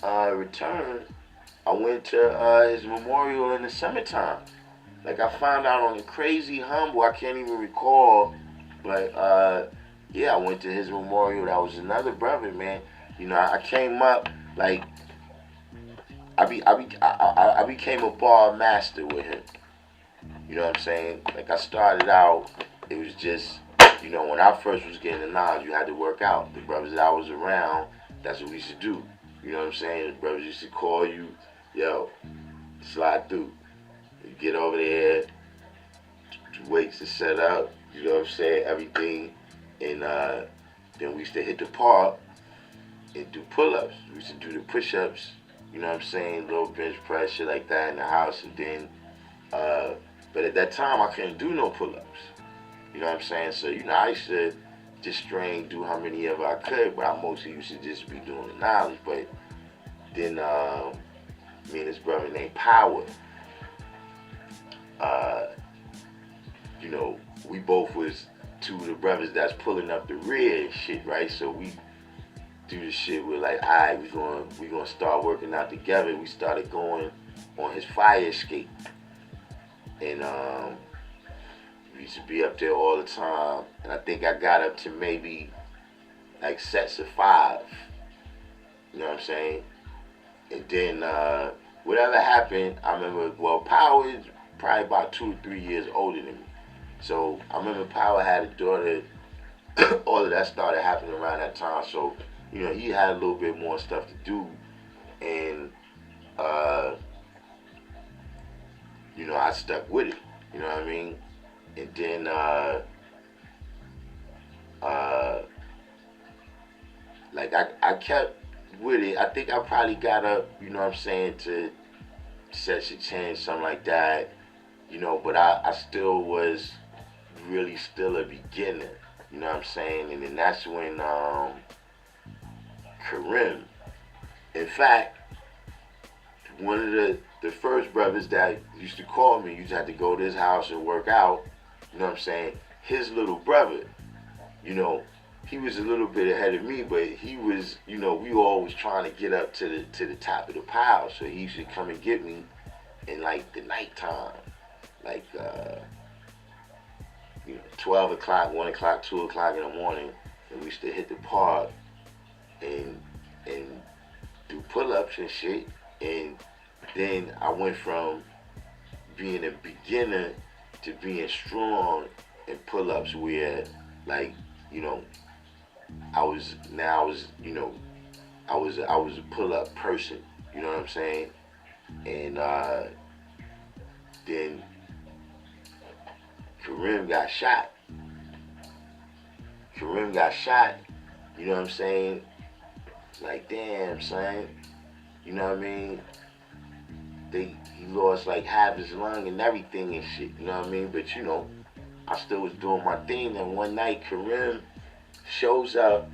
returned. I went to his memorial in the summertime. Like I found out on a Crazy Humble, I can't even recall, but yeah, I went to his memorial. That was another brother, man. I came up like I became a bar master with him. You know what I'm saying? Like I started out, it was just, when I first was getting the knowledge, you had to work out. The brothers that I was around, that's what we used to do. You know what I'm saying? The brothers used to call you, yo, slide through. You get over there, weights to set up, you know what I'm saying, everything. And then we used to hit the park and do pull-ups. We used to do the push-ups you know what I'm saying, little bench press, shit like that in the house, and then, but at that time I couldn't do no pull-ups, you know what I'm saying, so, you know, I used to just do how many ever I could, but I mostly used to just be doing the knowledge, but then, me and this brother named Power, you know, we both was two of the brothers that's pulling up the rear and shit, right, so we do the shit with like, alright, we gonna start working out together. We started going on his fire escape, and we used to be up there all the time. And I think I got up to maybe like sets of 5. You know what I'm saying? And then whatever happened, I remember. Well, Power is probably about 2 or 3 years older than me, so I remember Power had a daughter. All of that started happening around that time, so. You know, he had a little bit more stuff to do, and, you know, I stuck with it, you know what I mean? And then, like, I kept with it. I think I probably got up, you know what I'm saying, to Session Change, something like that, you know, but I still was really still a beginner, you know what I'm saying? And then that's when, Karim. In fact, one of the first brothers that used to call me, used to have to go to his house and work out, you know what I'm saying? His little brother, you know, he was a little bit ahead of me, but he was, you know, we were always trying to get up to the top of the pile, so he used to come and get me in like the nighttime, like, you know, 12 o'clock, 1 o'clock, 2 o'clock in the morning, and we used to hit the park and do pull-ups and shit. And then I went from being a beginner to being strong in pull-ups, where, like, you know, I was you know, I was a pull-up person, you know what I'm saying? And then Karim got shot. You know what I'm saying? Like, damn, son, you know what I mean? He lost like half his lung and everything and shit, you know what I mean? But, you know, I still was doing my thing, and one night Karim shows up.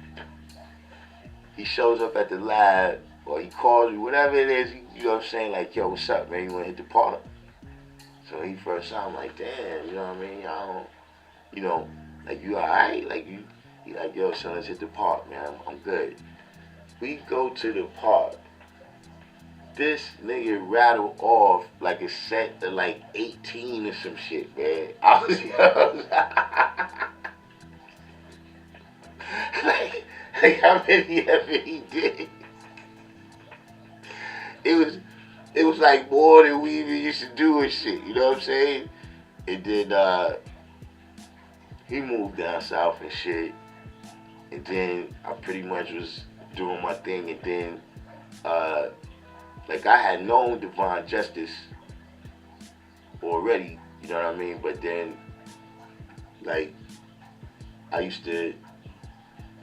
He shows up at the lab, or he calls me, whatever it is, you know what I'm saying? Like, yo, what's up, man? You wanna hit the park? So he first saw, I'm like, damn, you know what I mean? I don't, you know, like, you alright? Like, he like, yo, son, let's hit the park, man. I'm good. We go to the park. This nigga rattled off like a set of like 18 or some shit, man. I was like how many ever he did. It was like more than we even used to do and shit, you know what I'm saying? And then he moved down south and shit. And then I pretty much was doing my thing, and then like, I had known Divine Justice already, you know what I mean? But then, like, I used to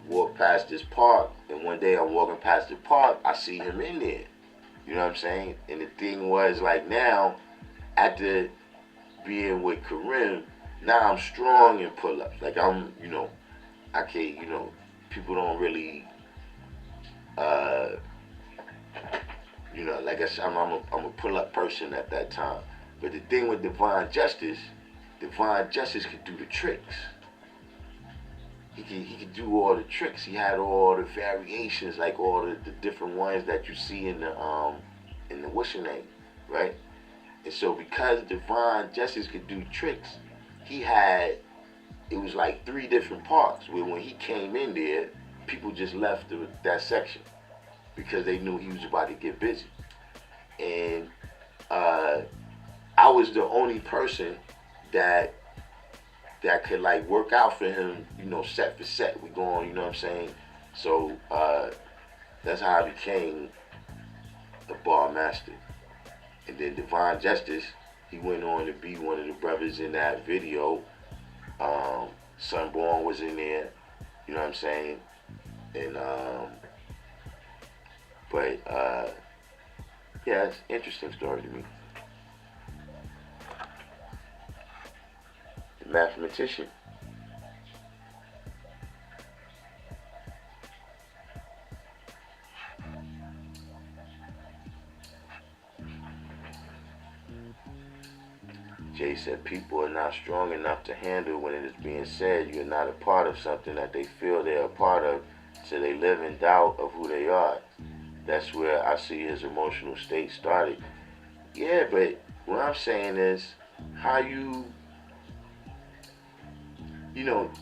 walk past this park, and one day I'm walking past the park, I see him in there, you know what I'm saying? And the thing was, like, now, after being with Karim, now I'm strong in pull-ups. Like, I'm, you know, I can't, you know, people don't really, you know, like I said, I'm a pull-up person at that time. But the thing with Divine Justice could do the tricks. He could do all the tricks. He had all the variations, like all the different ones that you see in the what's your name, right? And so because Divine Justice could do tricks, it was like 3 different parks where when he came in there, people just left that section because they knew he was about to get busy. And I was the only person that could like work out for him, you know, set for set. We going, you know what I'm saying? So that's how I became a bar master. And then Divine Justice, he went on to be one of the brothers in that video. Sunborn was in there, you know what I'm saying? And but Yeah, it's an interesting story to me. The mathematician. Jay said people are not strong enough to handle when it is being said you're not a part of something that they feel they're a part of, so they live in doubt of who they are. That's where I see his emotional state started. Yeah, but what I'm saying is how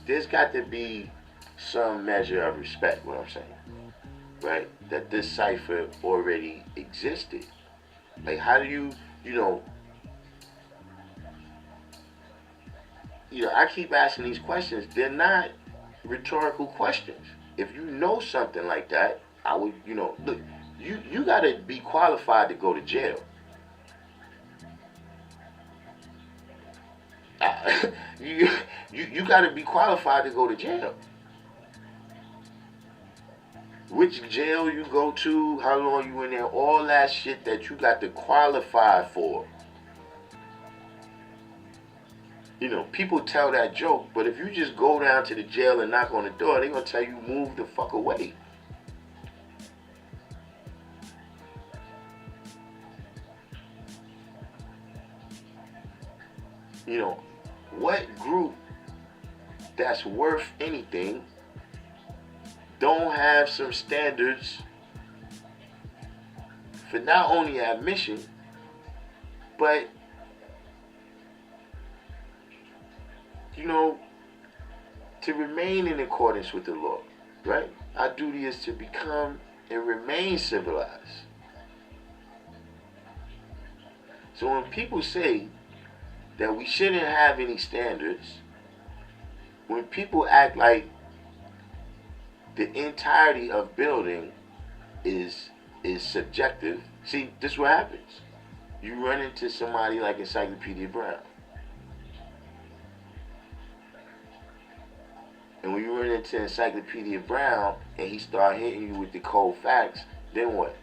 there's got to be some measure of respect, what I'm saying, right? That this cipher already existed. Like, how do I keep asking these questions. They're not rhetorical questions. If you know something like that, I would, look, you got to be qualified to go to jail. you you got to be qualified to go to jail. Which jail you go to, how long you in there, all that shit that you got to qualify for. People tell that joke, but if you just go down to the jail and knock on the door, they're going to tell you move the fuck away. What group that's worth anything don't have some standards for not only admission, but to remain in accordance with the law, right? Our duty is to become and remain civilized. So when people say that we shouldn't have any standards, when people act like the entirety of building is subjective, see, this is what happens. You run into somebody like Encyclopedia Brown. And when you run into Encyclopedia Brown and he start hitting you with the cold facts, then what?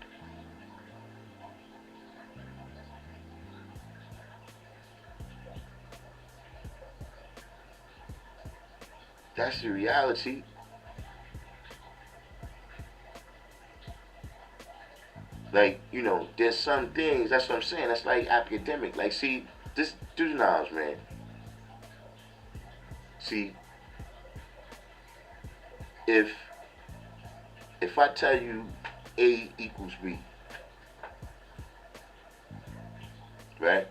That's the reality. Like, there's some things, that's what I'm saying, that's like academic. Like, see, this, do the knowledge, man. See, if I tell you A equals B, right?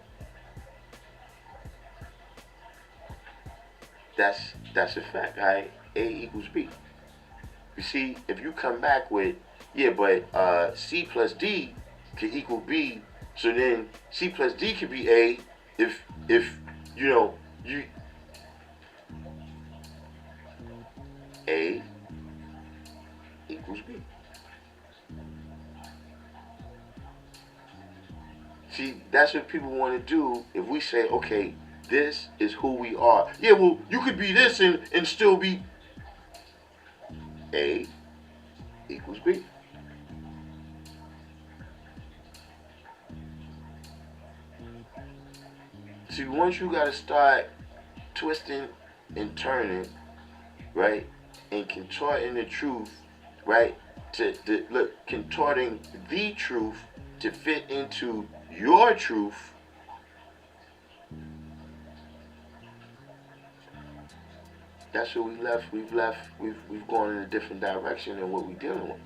That's a fact, right? A equals B. You see, if you come back with, yeah, but C plus D can equal B, so then C plus D could be A if you A equals B. See, that's what people want to do. If we say, okay, this is who we are. Yeah, well, you could be this and still be A equals B. See, once you gotta start twisting and turning, right, and contorting the truth, right, contorting the truth to fit into your truth, that's what we left. We've gone in a different direction than what we're dealing with.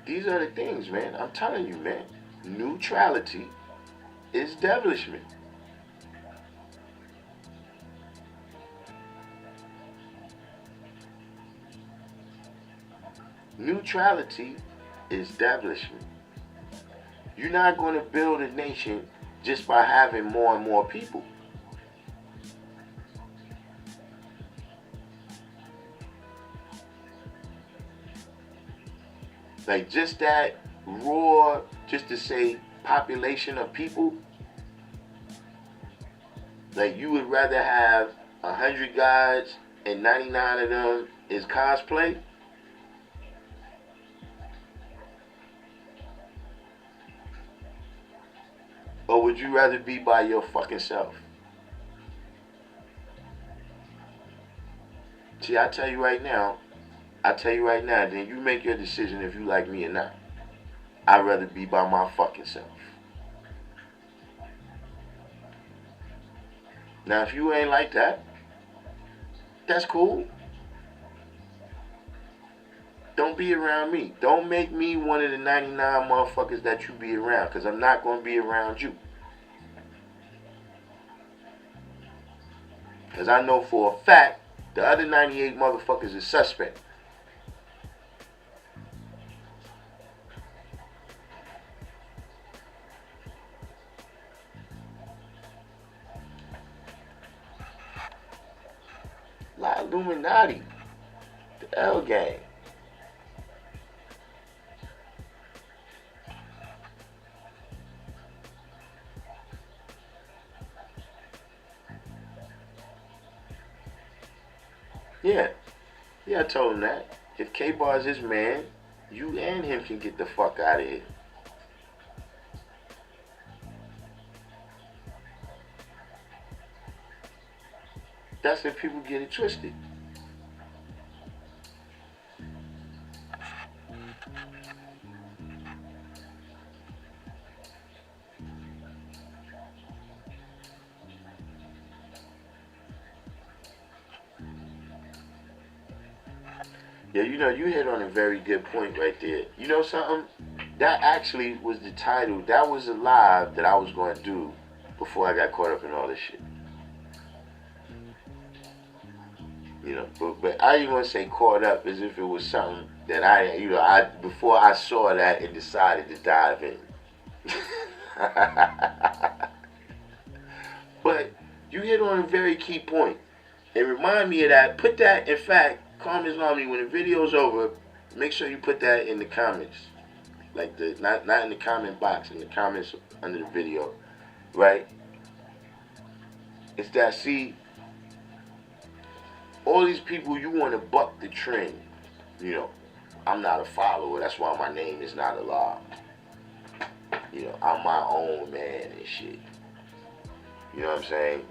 These are the things, man. I'm telling you, man. Neutrality is devilishment. Neutrality is devilishment. You're not going to build a nation just by having more and more people. Like, just that raw, just to say population of people, like, you would rather have 100 guys and 99 of them is cosplay? Or would you rather be by your fucking self? See, I tell you right now, then you make your decision if you like me or not. I'd rather be by my fucking self. Now, if you ain't like that, that's cool. Don't be around me. Don't make me one of the 99 motherfuckers that you be around, because I'm not going to be around you. Because I know for a fact the other 98 motherfuckers is suspect. La Illuminati. The L gang. Yeah. Yeah, I told him that. If K-Bar's his man, you and him can get the fuck out of here. That's if people get it twisted. Yeah, you know, you hit on a very good point right there. You know something? That actually was the title. That was a live that I was going to do before I got caught up in all this shit. You know, but I didn't want to say caught up as if it was something that I before I saw that and decided to dive in. But you hit on a very key point. And remind me of that. Put that, in fact, comments on me when the video's over. Make sure you put that in the comments. Like not in the comment box, in the comments under the video. Right? It's that, see, all these people, you want to buck the trend. You know, I'm not a follower. That's why my name is not Allah. You know, I'm my own man and shit. You know what I'm saying?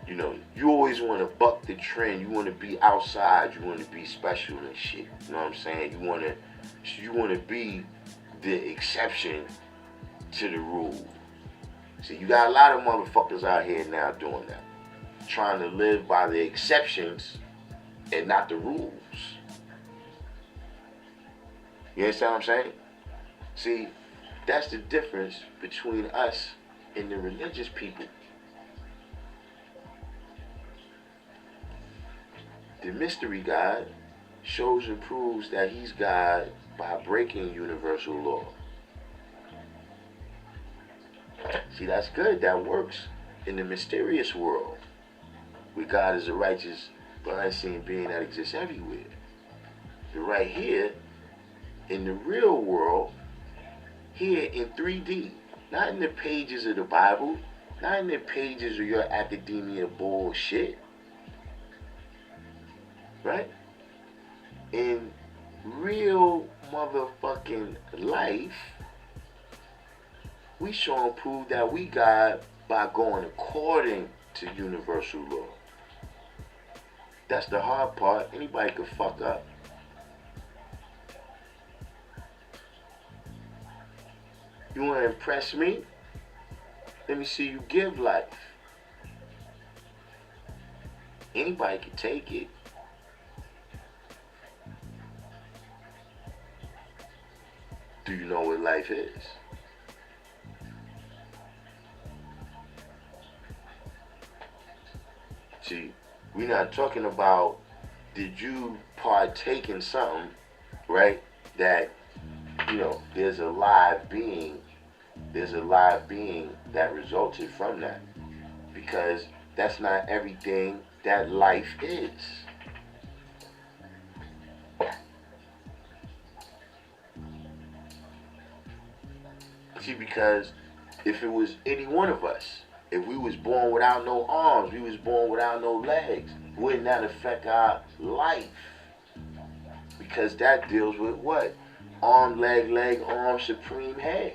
You know, you always want to buck the trend. You want to be outside. You want to be special and shit. You know what I'm saying? You want to be the exception to the rule. See, you got a lot of motherfuckers out here now doing that. Trying to live by the exceptions and not the rules. You understand what I'm saying? See, that's the difference between us and the religious people. The mystery God shows and proves that he's God by breaking universal law. See, that's good. That works in the mysterious world, where God is a righteous but unseen being that exists everywhere. But right here, in the real world, here in 3D, not in the pages of the Bible, not in the pages of your academia bullshit, right? In real motherfucking life, we show and prove that we God by going according to universal law. That's the hard part. Anybody could fuck up. You want to impress me? Let me see you give life. Anybody can take it. Do you know what life is? See, we're not talking about did you partake in something, right? That, you know, there's a live being that resulted from that. Because that's not everything that life is. See, because if it was any one of us, if we was born without no arms, we was born without no legs, wouldn't that affect our life? Because that deals with what? Arm, leg, arm, supreme head.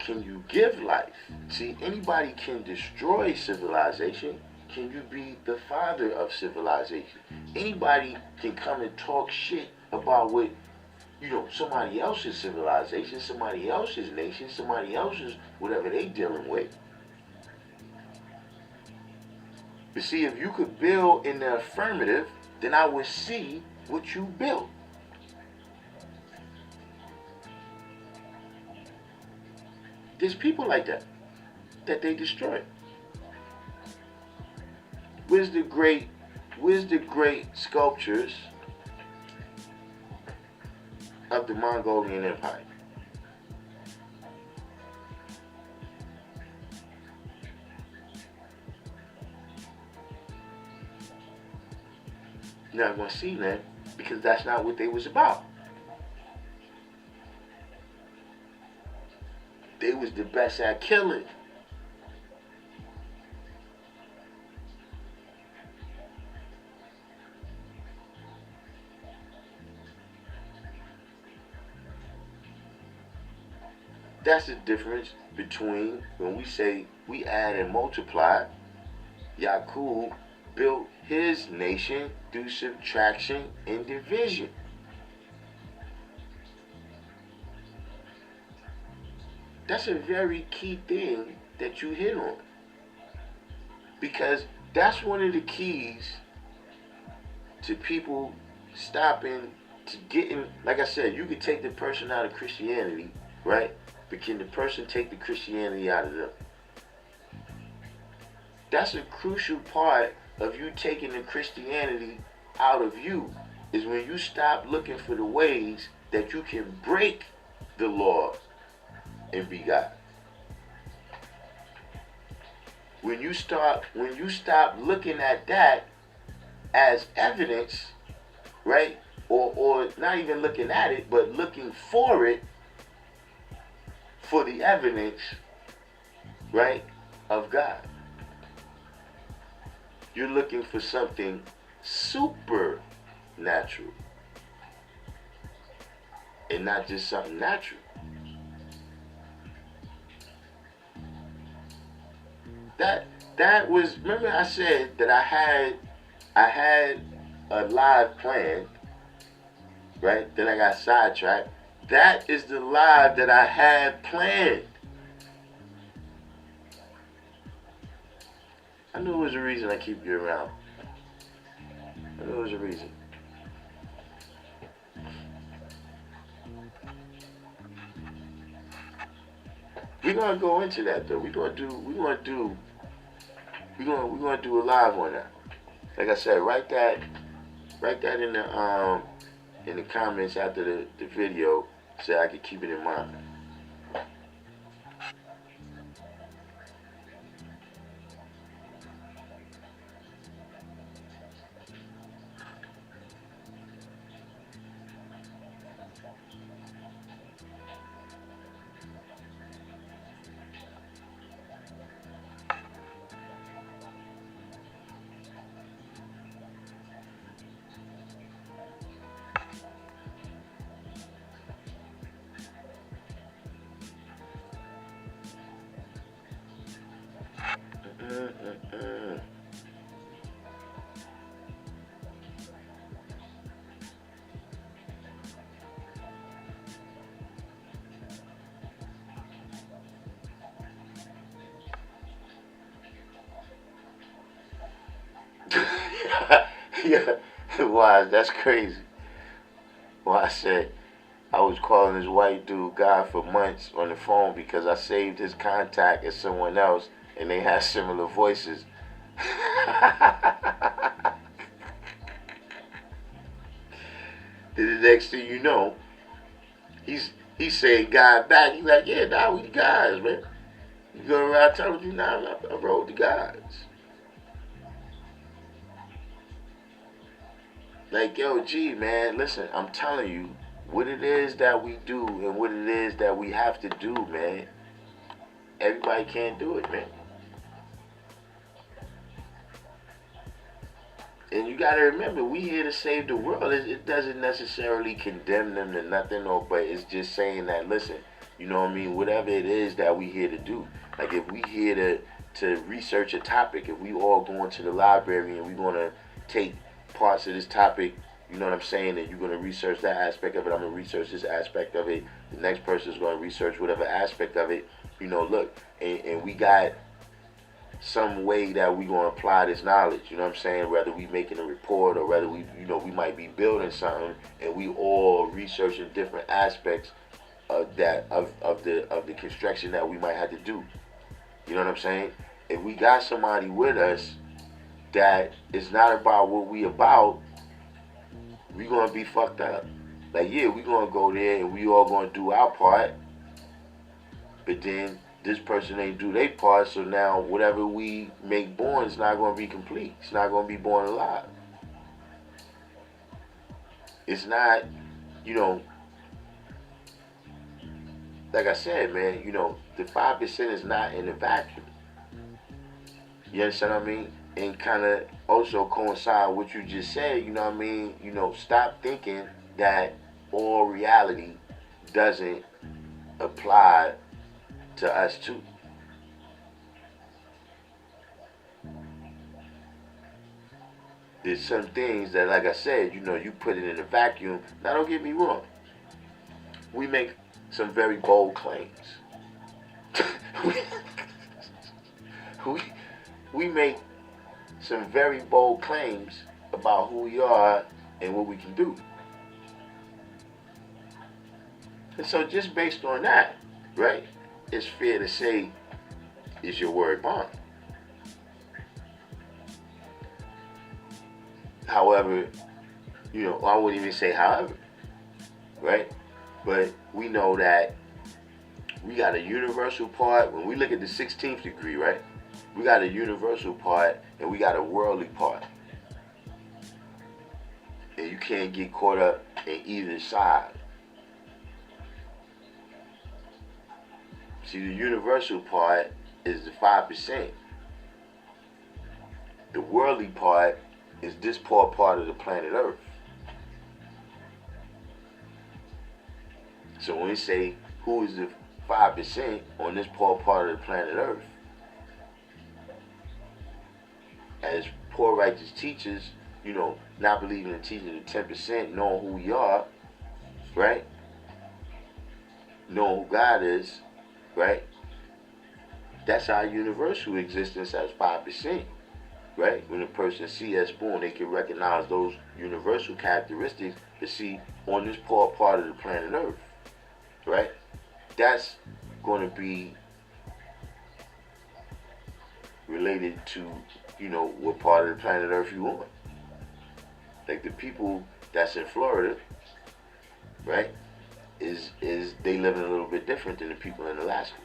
can you give life? See, anybody can destroy civilization. Can you be the father of civilization? Anybody can come and talk shit about what, somebody else's civilization, somebody else's nation, somebody else's whatever they dealing with. But see, if you could build in the affirmative, then I would see what you built. There's people like that they destroy. Where's the great sculptures of the Mongolian Empire? You're not going to see that because that's not what they was about. They was the best at killing. That's the difference between when we say we add and multiply. Yaqub built his nation through subtraction and division. That's a very key thing that you hit on. Because that's one of the keys to people stopping, to getting, like I said, you could take the person out of Christianity, right? But can the person take the Christianity out of them? That's a crucial part of you taking the Christianity out of you, is when you stop looking for the ways that you can break the law and be God. When you stop looking at that as evidence, right? Or not even looking at it, but looking for it, for the evidence, right, of God. You're looking for something supernatural and not just something natural. That was, remember I said that I had a live plan, right? Then I got sidetracked. That is the live that I had planned. I knew it was a reason I keep you around. I knew it was a reason. We're gonna go into that though. We're gonna do a live on that. Like I said, write that in the comments after the video so I can keep it in mind. Yeah, why? That's crazy. Well, I said I was calling this white dude God for months on the phone because I saved his contact as someone else and they had similar voices. Then the next thing you know, he's saying God back. He's like, yeah, nah, we the guys, man. You go around telling you, nah, I rode the guys. Like, yo, G, man, listen, I'm telling you, what it is that we do and what it is that we have to do, man, everybody can't do it, man. And you got to remember, we here to save the world. It doesn't necessarily condemn them to nothing, but it's just saying that, listen, You know what I mean? Whatever it is that we here to do. Like if we here to research a topic, if we all go into the library and we're going to take parts of this topic, you know what I'm saying, and you're going to research that aspect of it, I'm going to research this aspect of it, the next person is going to research whatever aspect of it, you know, look, and we got some way that we going to apply this knowledge, you know what I'm saying, whether we making a report or whether we, you know, we might be building something and we all researching different aspects of that, of the construction that we might have to do. You know what I'm saying? If we got somebody with us that is not about what we about, we gonna be fucked up. Like, yeah, we gonna go there and we all gonna do our part, but then this person ain't do their part, so now whatever we make born is not gonna be complete. It's not gonna be born alive. It's not, you know, like I said, man, you know, the 5% is not in a vacuum. You understand what I mean? And kind of also coincide with what you just said, you know what I mean? You know, stop thinking that all reality doesn't apply to us too. There's some things that, like I said, you know, you put it in a vacuum. Now, don't get me wrong. We make some very bold claims. we make some very bold claims about who we are and what we can do. And so just based on that, right, it's fair to say, is your word bond? However, you know, I wouldn't even say however, right? But we know that we got a universal part. When we look at the 16th degree, right, we got a universal part and we got a worldly part. And you can't get caught up in either side. See, the universal part is the 5%. The worldly part is this poor part of the planet Earth. So when we say who is the 5% on this poor part of the planet Earth, as poor righteous teachers, you know, not believing in teaching the 10%, knowing who we are, right? Knowing who God is, right? That's our universal existence as 5%, right? When a person sees us born, they can recognize those universal characteristics to see on this poor part of the planet Earth, right? That's going to be related to, you know, what part of the planet Earth you on. Like the people that's in Florida, right, is they living a little bit different than the people in Alaska.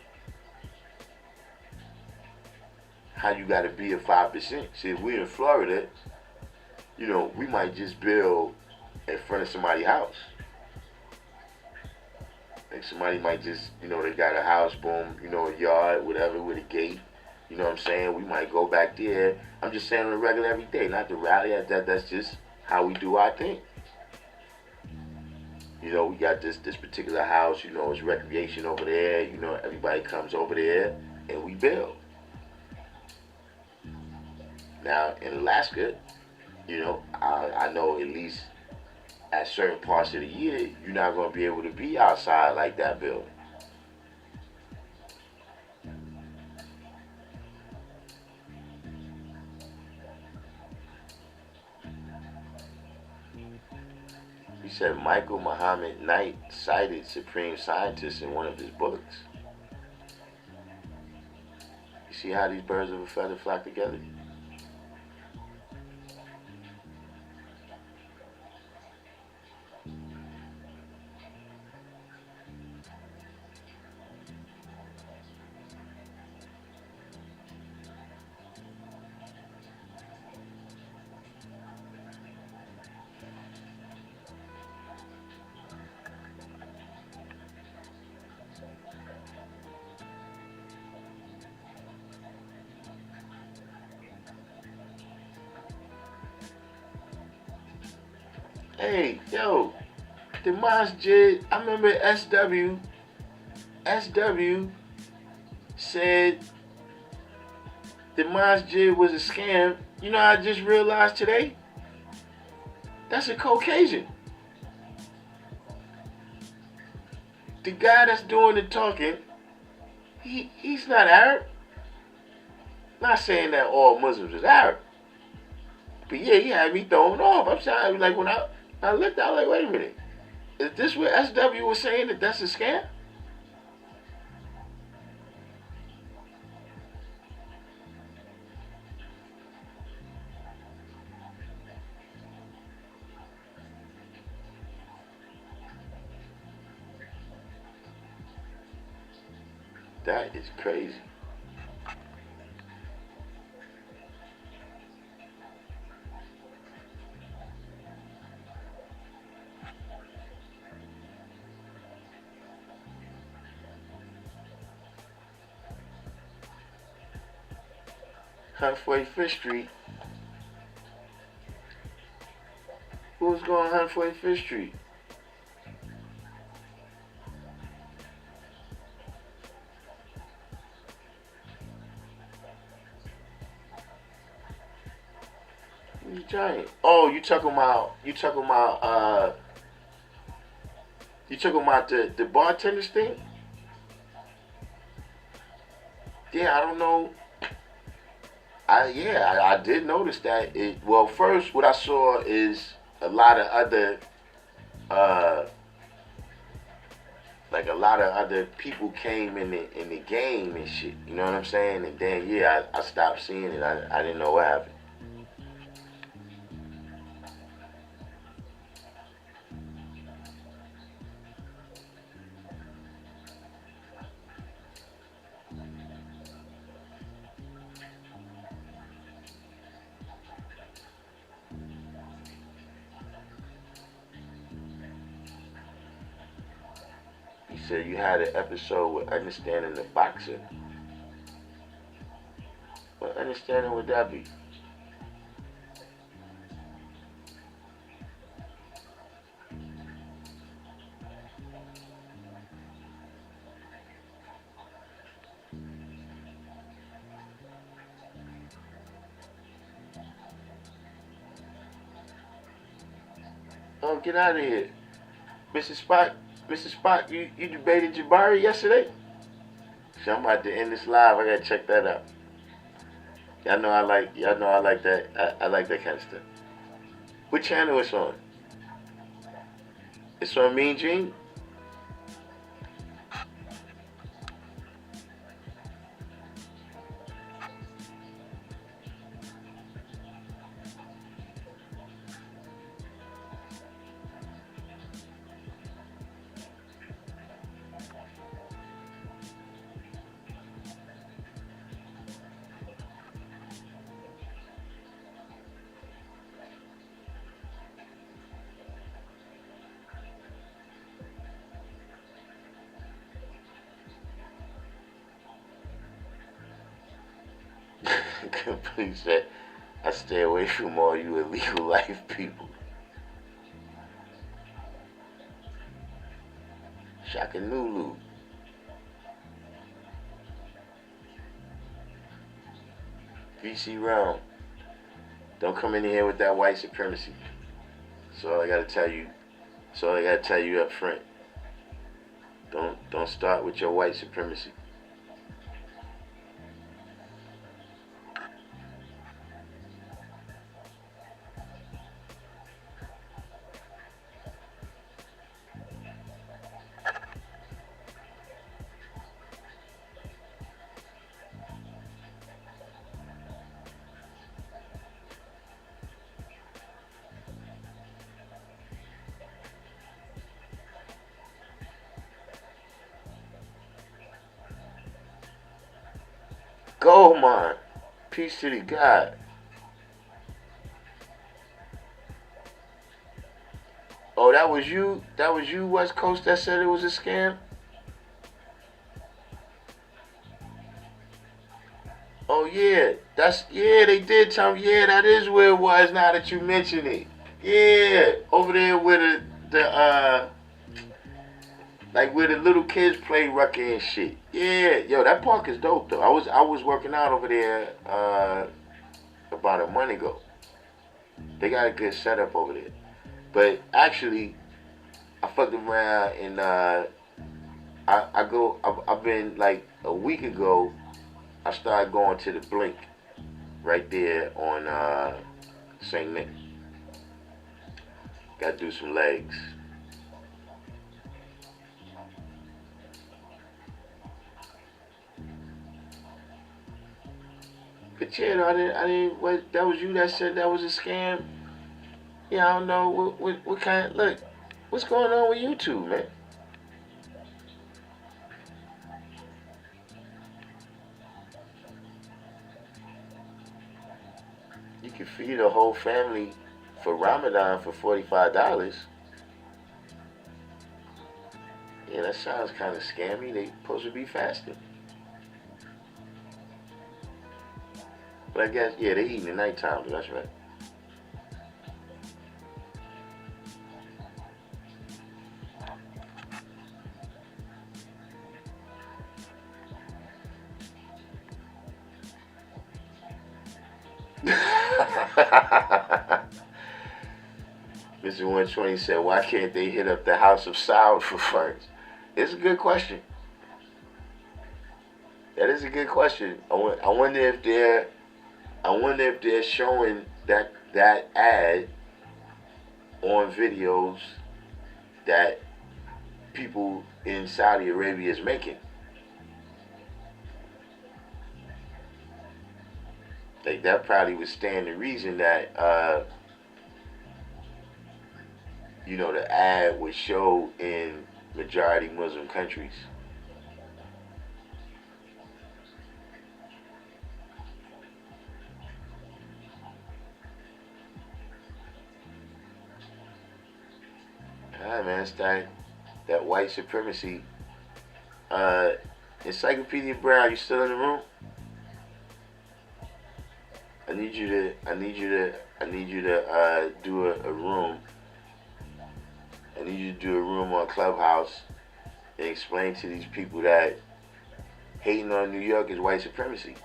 How you got to be a 5%? See, if we're in Florida, you know, we might just build in front of somebody's house. Like somebody might just, you know, they got a house, boom, you know, a yard, whatever, with a gate. You know what I'm saying? We might go back there. I'm just saying on a regular every day, not the rally. That's just how we do our thing. You know, we got this particular house, you know, it's recreation over there. You know, everybody comes over there and we build. Now, in Alaska, you know, I know at least at certain parts of the year, you're not going to be able to be outside like that building. He said Michael Muhammad Knight cited supreme scientists in one of his books. You see how these birds of a feather flock together? Hey, yo, the masjid, I remember SW SW said the masjid was a scam. You know, I just realized today, that's a Caucasian. The guy that's doing the talking, he's not Arab. Not saying that all Muslims is Arab. But yeah, he had me thrown off. I'm sorry, like when I looked, I was like, wait a minute. Is this what SW was saying, that that's a scam? That is crazy. Halfway Fish Street. Who's going halfway Fish Street? You giant. Oh, you talking about the bartenders thing? Yeah, I don't know. I did notice that. Well, first, what I saw is a lot of other, like a lot of other people came in the game and shit. You know what I'm saying? And then yeah, I stopped seeing it. I didn't know what happened. He said you had an episode with understanding the boxer. What understanding would that be? Oh, get out of here. Mrs. Spock, you debated Jabari yesterday? So I'm about to end this live. I gotta check that out. Y'all know I like that. I like that kind of stuff. What channel it's on? It's on Mean Gene? Please say I stay away from all you illegal life people. Shaka Nulu. VC Realm. Don't come in here with that white supremacy. That's all I gotta tell you. That's all I gotta tell you up front. Don't start with your white supremacy. Gold mine. Peace to the God. Oh, that was you? That was you, West Coast, that said it was a scam? Oh yeah. They did tell me, yeah, that is where it was now that you mention it. Yeah. Over there where Like where the little kids play rucker and shit. Yeah, yo, that park is dope though. I was working out over there about a month ago. They got a good setup over there. But actually, I fucked around and I've been like a week ago. I started going to the Blink right there on St. Nick. Got to do some legs. But yeah, no, I didn't. What? That was you that said that was a scam. Yeah, I don't know what kind. Look, what's going on with YouTube, man? You can feed a whole family for Ramadan for $45. Yeah, that sounds kind of scammy. They supposed to be fasting. But I guess, yeah, they eating at nighttime, that's right. Mr. 120 said, why can't they hit up the House of Sound for funds? It's a good question. That is a good question. I wonder if they're showing that ad on videos that people in Saudi Arabia is making. Like that probably would stand the reason that the ad would show in majority Muslim countries. Ah man, it's that white supremacy. Encyclopedia Brown, you still in the room? I need you to do a room. I need you to do a room on Clubhouse and explain to these people that hating on New York is white supremacy.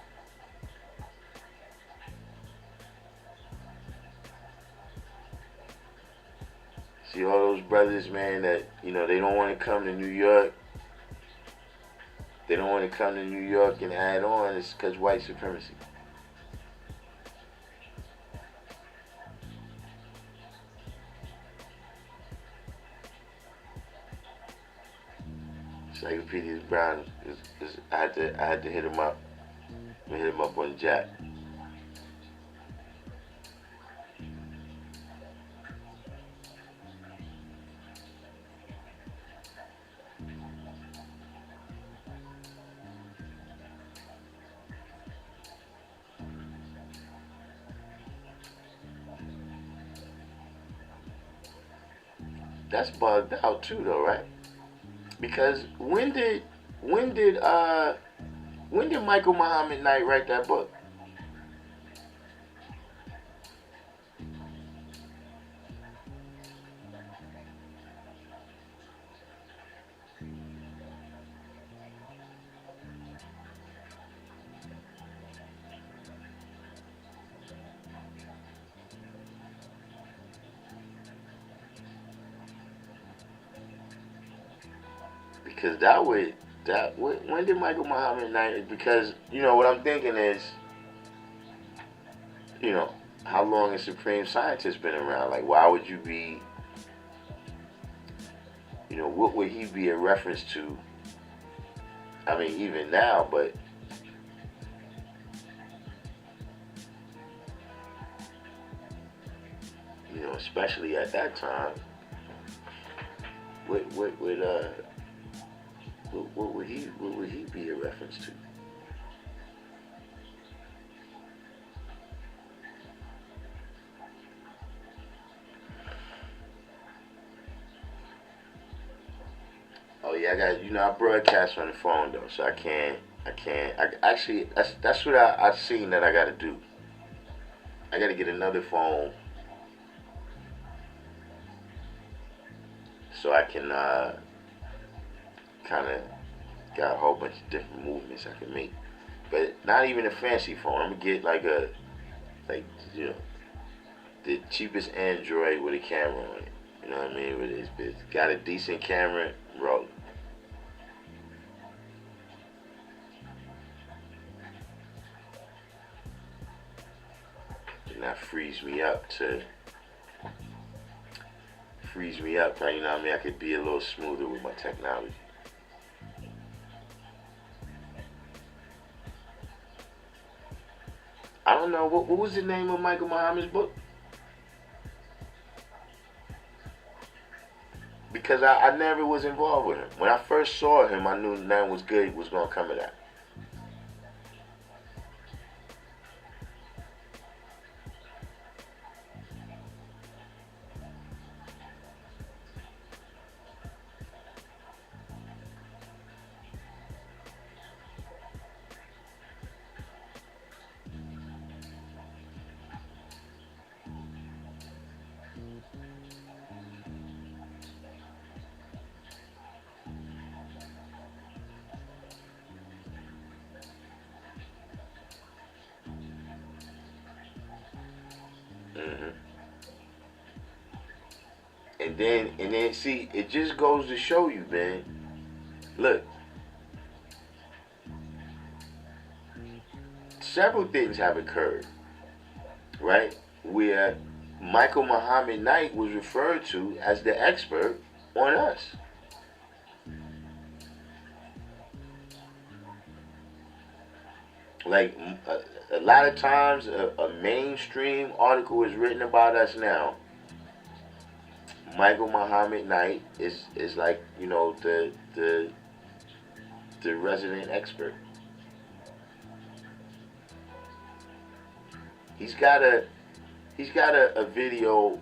See all those brothers, man, that they don't want to come to New York. They don't want to come to New York and add on. It's because white supremacy. Encyclopedia Brown I had to hit him up. I hit him up on Jack. That's bugged out too, though, right? Because when did Michael Muhammad Knight write that book? Because when did Michael Muhammad Knight? Because what I'm thinking is, how long has Supreme Scientist been around? Like, why would you be, what would he be a reference to? I mean, even now, but especially at that time, what would he be a reference to? Oh yeah, I broadcast on the phone though, so I actually that's what I've seen that I gotta do. I gotta get another phone so I can kind of got a whole bunch of different movements I can make. But not even a fancy phone. I'm gonna get like the cheapest Android with a camera on it. You know what I mean? It's got a decent camera, rolling. And that frees me up, right? You know what I mean? I could be a little smoother with my technology. I don't know, what was the name of Michael Muhammad's book? Because I never was involved with him. When I first saw him, I knew nothing was good was going to come of that. Hmm. And then, see, it just goes to show you, man. Look, several things have occurred, right? Where Michael Muhammad Knight was referred to as the expert on us. Like, a lot of times, a mainstream article is written about us now. Michael Muhammad Knight is like, the resident expert. He's got a video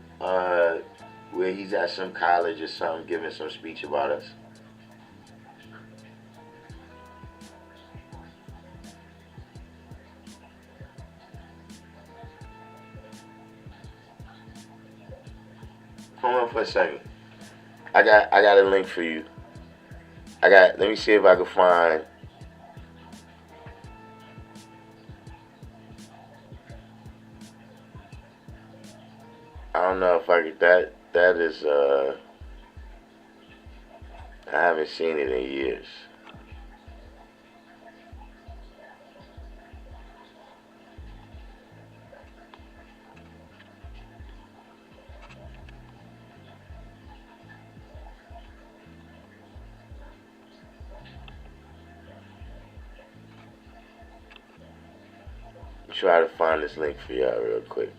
where he's at some college or something giving some speech about us. Hold on for a second. I got a link for you. Let me see if I can find. I don't know if I could. That is. I haven't seen it in years. Try to find this link for y'all real quick.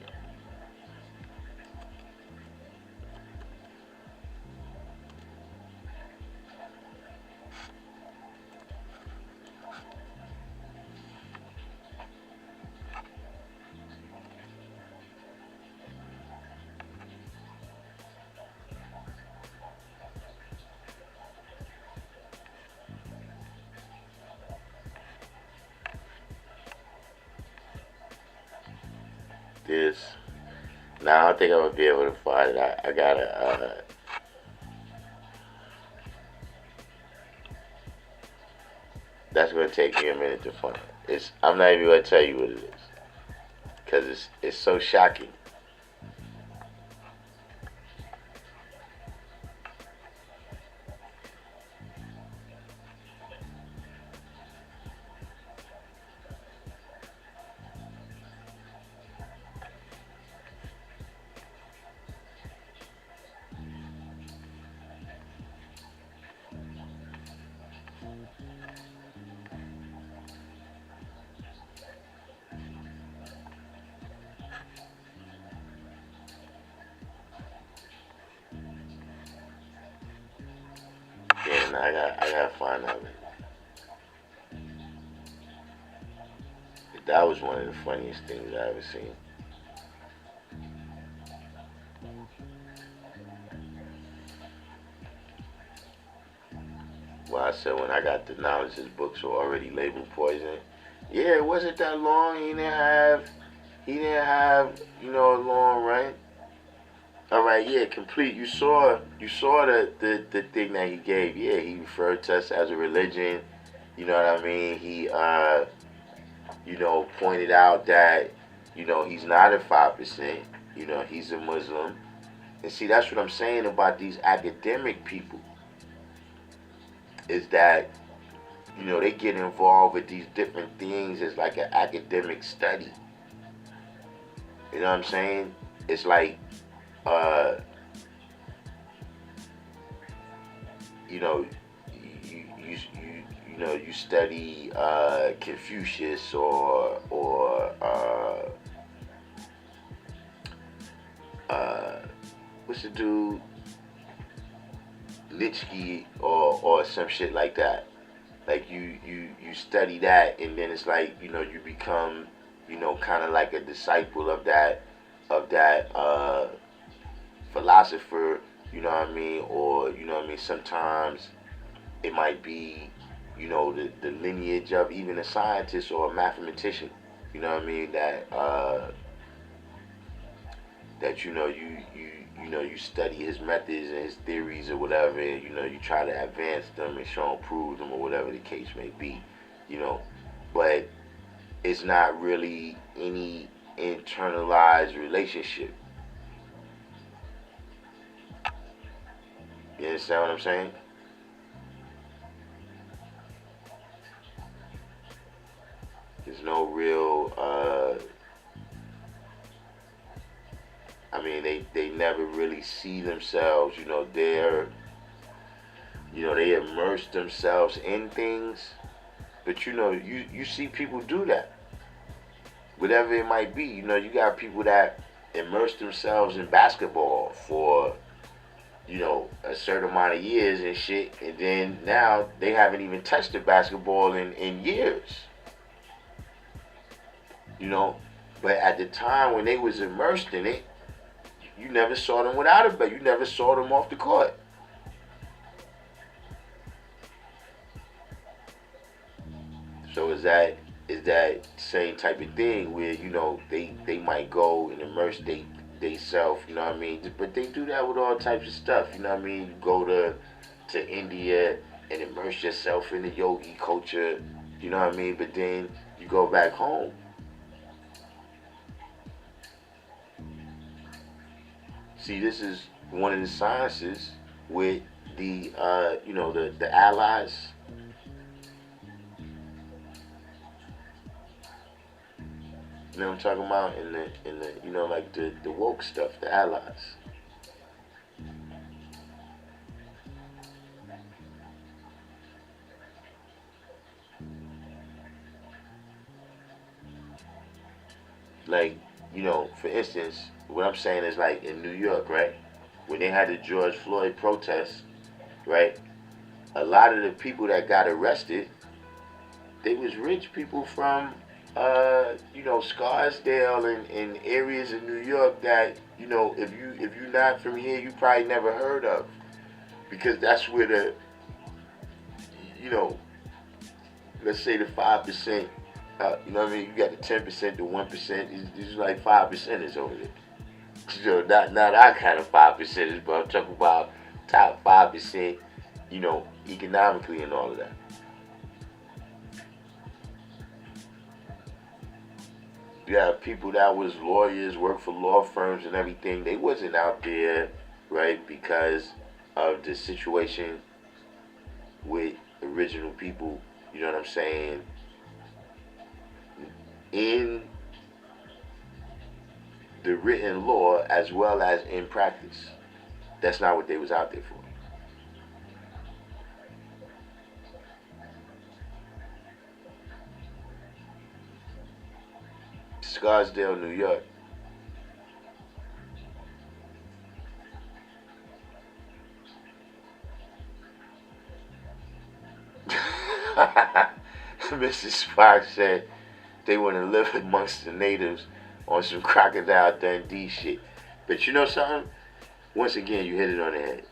This. Now I don't think I'm gonna be able to find it. I gotta. That's gonna take me a minute to find. I'm not even gonna tell you what it is, cause it's so shocking. Yeah, I gotta find out. That was one of the funniest things I ever seen. Well, I said when I got the knowledge his books were already labeled poison. Yeah, it wasn't that long. He didn't have, a long run. All right, yeah, complete. You saw the thing that he gave. Yeah, he referred to us as a religion. You know what I mean? He pointed out that, he's not a 5%. He's a Muslim. And see, that's what I'm saying about these academic people, is that, they get involved with these different things as like an academic study. You know what I'm saying? It's like, uh, you know, you study Confucius or what's the dude, Nitsky or some shit like that. Like you study that, and then it's like, you become, kind of like a disciple of that philosopher. You know what I mean? Or sometimes it might be, the lineage of even a scientist or a mathematician. You know what I mean? That you study his methods and his theories or whatever, and you try to advance them and show and prove them or whatever the case may be. But it's not really any internalized relationship. You understand what I'm saying? There's no real I mean, they never really see themselves, they immerse themselves in things. But you see people do that. Whatever it might be, you got people that immerse themselves in basketball for, a certain amount of years and shit, and then now they haven't even touched the basketball in years. But at the time when they was immersed in it, you never saw them without a bet. You never saw them off the court. So is that same type of thing where they might go and immerse they self, you know what I mean? But they do that with all types of stuff, you know what I mean? You go to India and immerse yourself in the yogi culture, you know what I mean? But then you go back home. See, this is one of the sciences with the the allies. You know what I'm talking about? In the like the woke stuff, the allies. Like, for instance, what I'm saying is like in New York, right? When they had the George Floyd protests, right? A lot of the people that got arrested, they was rich people from Scarsdale and areas in New York that, if you're not from here, you probably never heard of. Because that's where you know, let's say the 5%, you know what I mean? You got the 10%, the 1%, these like 5%ers over there. Not our kind of 5%ers, but I'm talking about top 5%, economically and all of that. You have people that was lawyers, worked for law firms and everything. They wasn't out there, right, because of the situation with original people, you know what I'm saying, in the written law as well as in practice. That's not what they was out there for. Scarsdale, New York. Mrs. Spock said they want to live amongst the natives on some Crocodile Dundee shit. But you know something? Once again, you hit it on the head.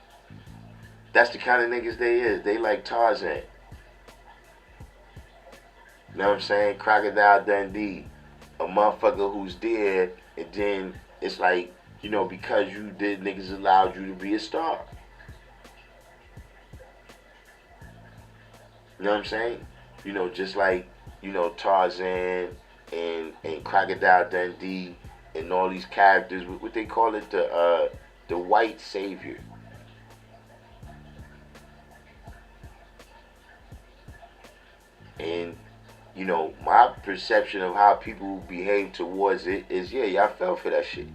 That's the kind of niggas they is. They like Tarzan. You know what I'm saying? Crocodile Dundee. A motherfucker who's dead, and then it's like because you did, niggas allowed you to be a star. You know what I'm saying? Just like, Tarzan and Crocodile Dundee and all these characters, what they call it, the white savior. And, my perception of how people behave towards it is, yeah, y'all fell for that shit.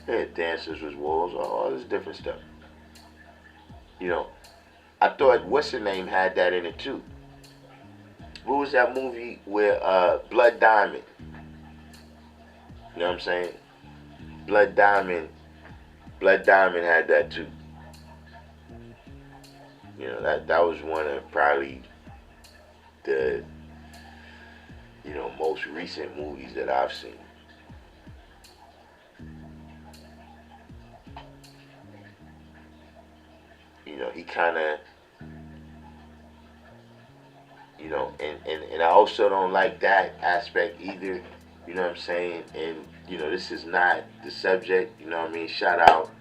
Yeah, dancers with wolves, all this different stuff. I thought what's her name had that in it too. What was that movie where Blood Diamond? You know what I'm saying? Blood Diamond. Blood Diamond had that too. That was one of probably the most recent movies that I've seen. He kind of, and I also don't like that aspect either. You know what I'm saying? And, this is not the subject, you know what I mean? Shout out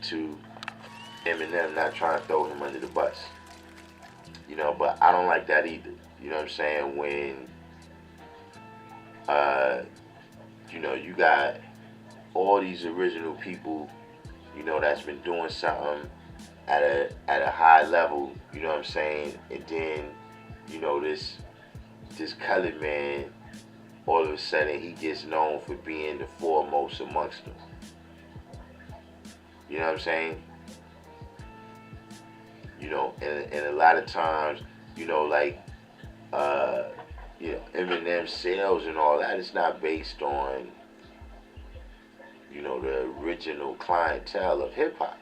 to Eminem, not trying to throw him under the bus. But I don't like that either. You know what I'm saying? When, you got all these original people, that's been doing something at a high level, you know what I'm saying? And then, this colored man, all of a sudden he gets known for being the foremost amongst them. You know what I'm saying? And a lot of times, like, Eminem sales and all that is not based on, the original clientele of hip hop.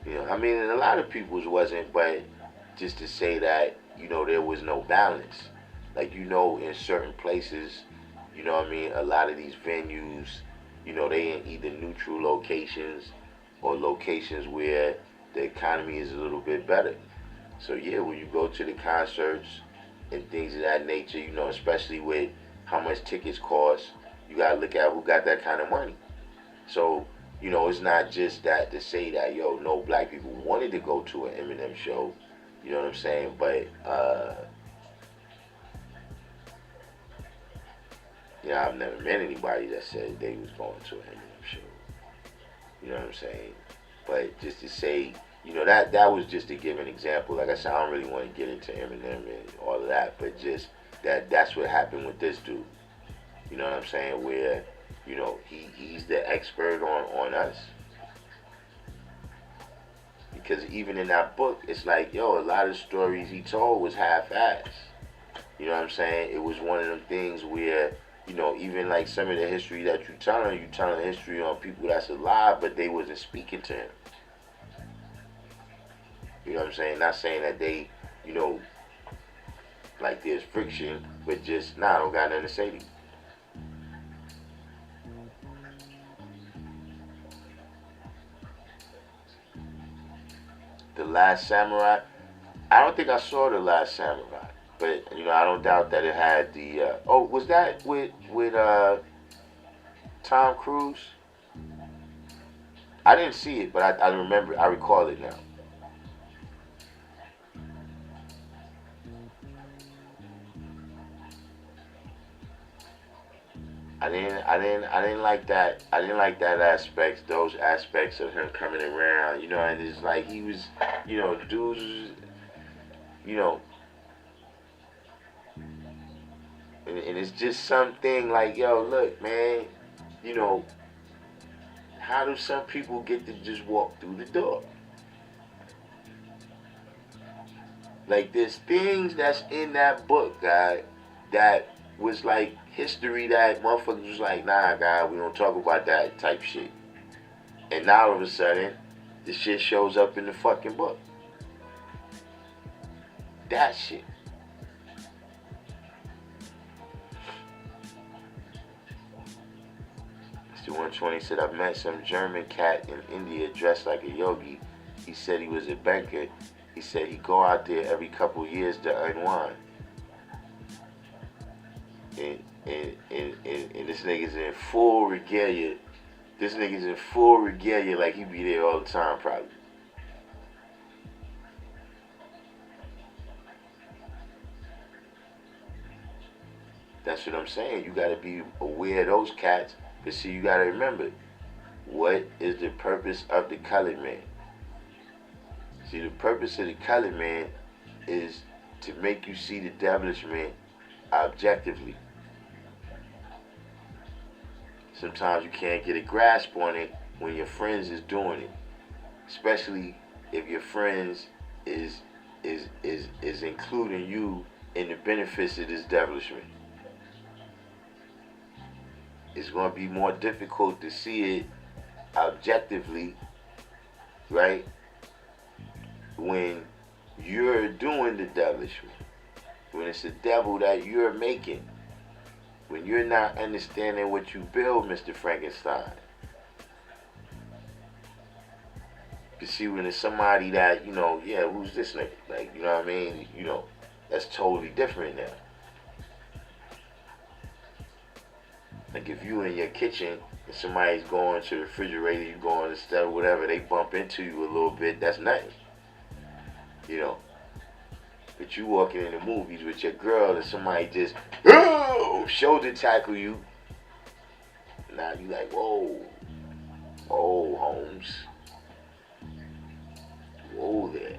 I mean, and a lot of people's wasn't, but just to say that, there was no balance. Like, in certain places, what I mean, a lot of these venues, they in either neutral locations or locations where the economy is a little bit better. So, yeah, when you go to the concerts and things of that nature, especially with how much tickets cost, you got to look at who got that kind of money. So, it's not just that to say that, no black people wanted to go to an Eminem show, you know what I'm saying? But, I've never met anybody that said they was going to an Eminem show. You know what I'm saying? But just to say, that was just to give an example. Like I said, I don't really want to get into Eminem and all of that, but just that's what happened with this dude. You know what I'm saying? Where, he's the expert on us. Because even in that book, it's like, a lot of stories he told was half-assed. You know what I'm saying? It was one of them things where, even like some of the history that you telling history on people that's alive, but they wasn't speaking to him. You know what I'm saying? Not saying that they, like there's friction, but just, I don't got nothing to say to you. The Last Samurai. I don't think I saw The Last Samurai, but I don't doubt that it had the. Was that with Tom Cruise? I didn't see it, but I remember. I recall it now. I didn't like that. I didn't like that aspect, those aspects of him coming around, and it's like he was, dudes, you know, and it's just something like, look, man, how do some people get to just walk through the door? Like, there's things that's in that book, guy, that was like history that motherfuckers was like, nah, guy, we don't talk about that type shit. And now all of a sudden, the shit shows up in the fucking book. That shit. Mr. 120 said, I've met some German cat in India dressed like a yogi. He he said he was a banker. He said he go out there every couple years to unwind. And this nigga's in full regalia. This nigga's in full regalia like he be there all the time probably. That's what I'm saying. You gotta be aware of those cats. But see, you gotta remember, what is the purpose of the colored man? See, the purpose of the colored man is to make you see the devilish man objectively. Sometimes you can't get a grasp on it when your friends is doing it, especially if your friends is including you in the benefits of this devilish man. It's going to be more difficult to see it objectively, right? When you're doing the devilish man, when it's a devil that you're making. When you're not understanding what you build, Mr. Frankenstein. You see, when it's somebody that, yeah, who's this nigga? Like, you know what I mean? That's totally different now. Like if you in your kitchen and somebody's going to the refrigerator, you going to step or whatever, they bump into you a little bit, that's nothing. But you walking in the movies with your girl and somebody just shoulder tackle you. Now you like, whoa, Holmes. Whoa there.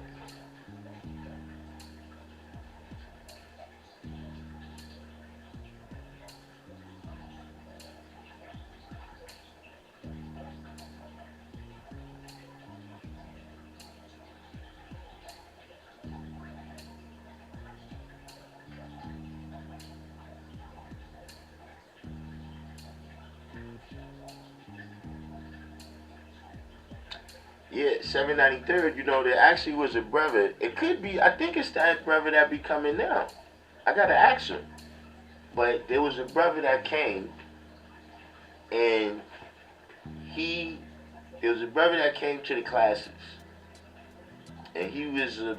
Yeah, 793rd, there actually was a brother. It could be, I think it's that brother that be coming now. I gotta ask him. But there was a brother that came, and there was a brother that came to the classes. And he was in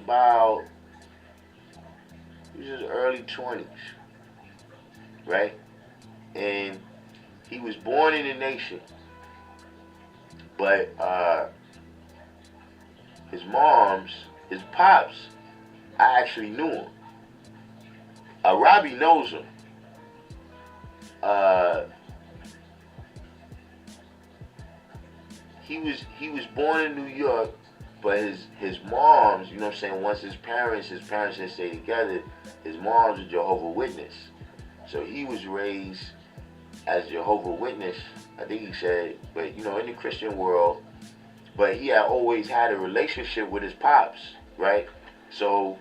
his early 20s, right? And he was born in the nation. But, his pops, I actually knew him. Robbie knows him. He was born in New York, but his moms, you know what I'm saying, once his parents didn't stay together, his mom's a Jehovah's Witness. So he was raised as Jehovah's Witness, I think he said, but in the Christian world. But he had always had a relationship with his pops, right? So,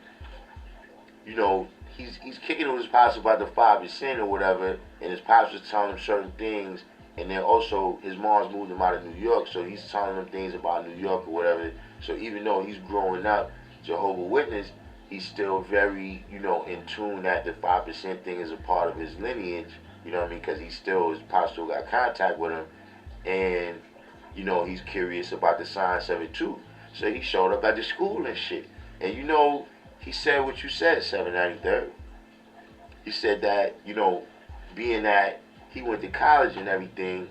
he's kicking with his pops about the father's sin or whatever, and his pops was telling him certain things, and then also his mom's moved him out of New York, so he's telling him things about New York or whatever. So even though he's growing up Jehovah's Witness, he's still very, in tune that the 5% thing is a part of his lineage, you know what I mean? Because his pops still got contact with him, and he's curious about the science of it too. So he showed up at the school and shit. And he said what you said, 793rd. He said that, being that he went to college and everything,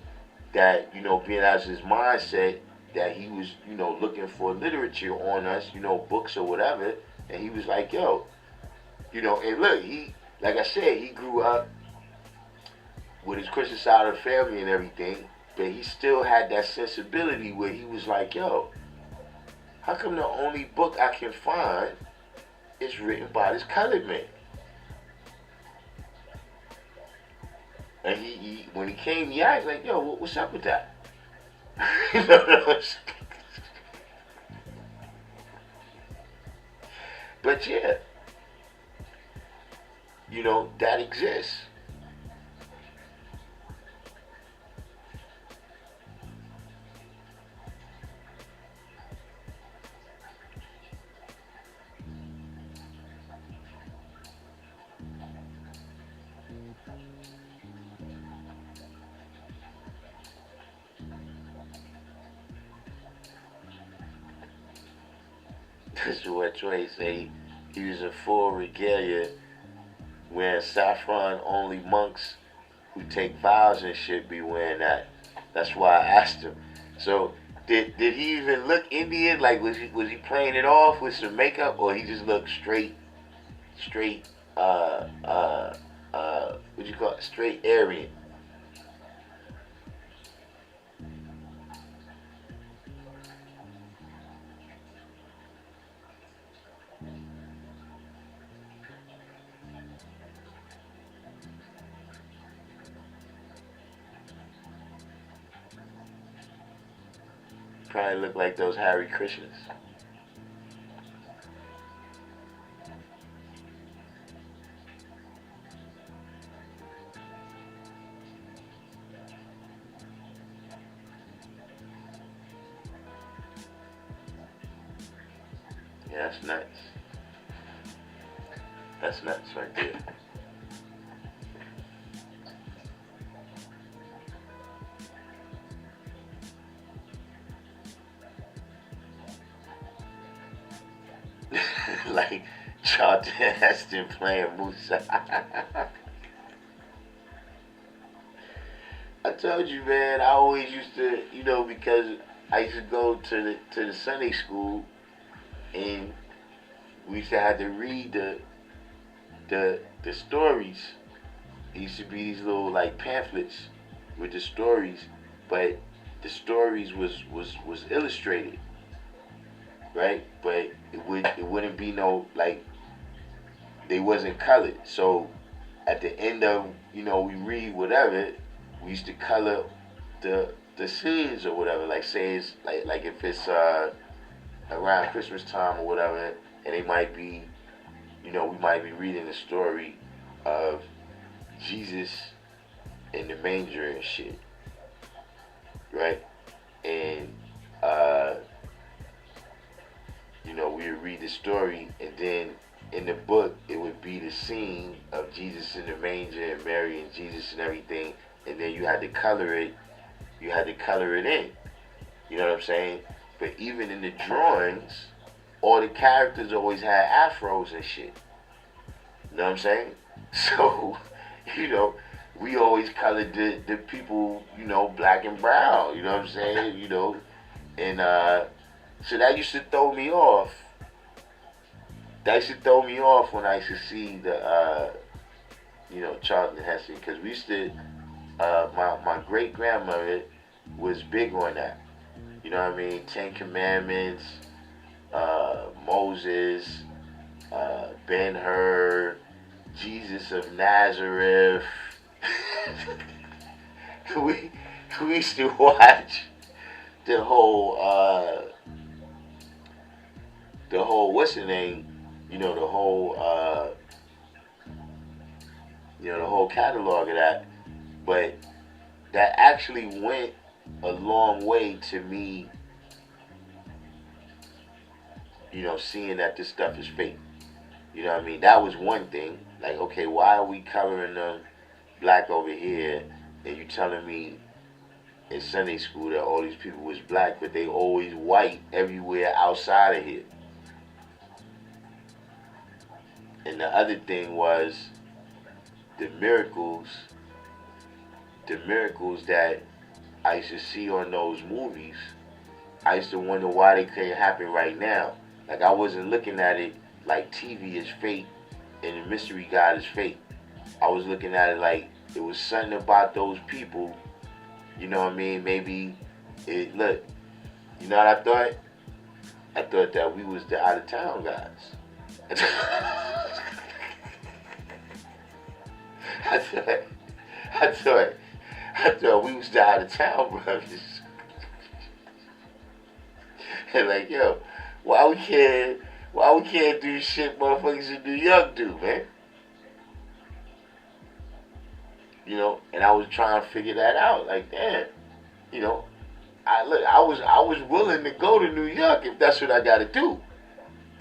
that, being as his mindset, that he was, looking for literature on us, books or whatever. And he was like, yo, and look, like I said, he grew up with his Christian side of the family and everything. But he still had that sensibility where he was like, yo, how come the only book I can find is written by this colored man? And he when he came, he asked, like, yo, what's up with that? But yeah, that exists. This is what Troy say. He was in full regalia, wearing saffron. Only monks who take vows and shit be wearing that. That's why I asked him. So did he even look Indian? Like was he playing it off with some makeup, or he just looked straight what you call it, straight Aryan? Probably look like those Hare Krishnas. Yeah, that's nuts. That's nuts right there. Like Charlton Heston playing Musa. I told you, man. I always used to, because I used to go to the Sunday school, and we used to have to read the stories. It used to be these little like pamphlets with the stories, but the stories was illustrated, right? But it wouldn't be no, like, they wasn't colored. So at the end of, we read whatever, we used to color the scenes or whatever. Like say it's like if it's around Christmas time or whatever, and they might be, we might be reading the story of Jesus in the manger and shit, right? And we would read the story, and then in the book it would be the scene of Jesus in the manger and Mary and Jesus and everything, and then you had to color it. You had to color it in. You know what I'm saying? But even in the drawings, all the characters always had afros and shit. You know what I'm saying? So, we always colored the people, black and brown. You know what I'm saying? And so that used to throw me off. That used to throw me off when I used to see the, Charlton Heston, because we used to, my great grandmother was big on that. You know what I mean? 10 Commandments, Moses, Ben-Hur, Jesus of Nazareth. we used to watch the whole what's the name? The whole catalog of that. But that actually went a long way to me, seeing that this stuff is fake. You know what I mean? That was one thing. Like, okay, why are we coloring them black over here, and you telling me in Sunday school that all these people was black, but they always white everywhere outside of here? And the other thing was the miracles that I used to see on those movies. I used to wonder why they couldn't happen right now. Like, I wasn't looking at it like TV is fake and the mystery God is fake. I was looking at it like it was something about those people, you know what I mean? Maybe look, you know what I thought? I thought that we was the out of town guys. I thought we was the out of town brothers. And like, yo, why we can't do shit motherfuckers in New York do, man? And I was trying to figure that out. Like, damn, I was willing to go to New York if that's what I gotta do.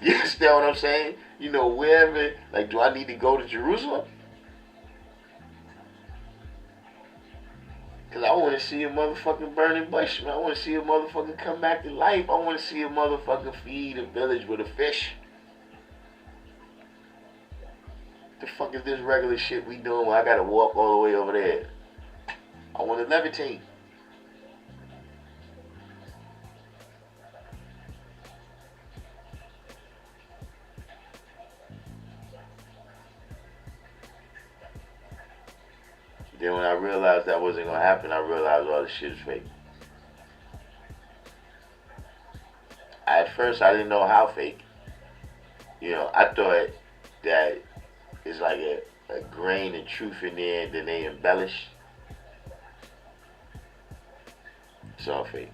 You understand what I'm saying? Wherever, like, do I need to go to Jerusalem? Because I want to see a motherfucking burning bush, man. I want to see a motherfucker come back to life. I want to see a motherfucker feed a village with a fish. The fuck is this regular shit we doing when I gotta walk all the way over there? I want to levitate. Then when I realized that wasn't gonna happen, I realized all this shit is fake. At first, I didn't know how fake. I thought that it's like a grain of truth in there, and then they embellish. It's all fake.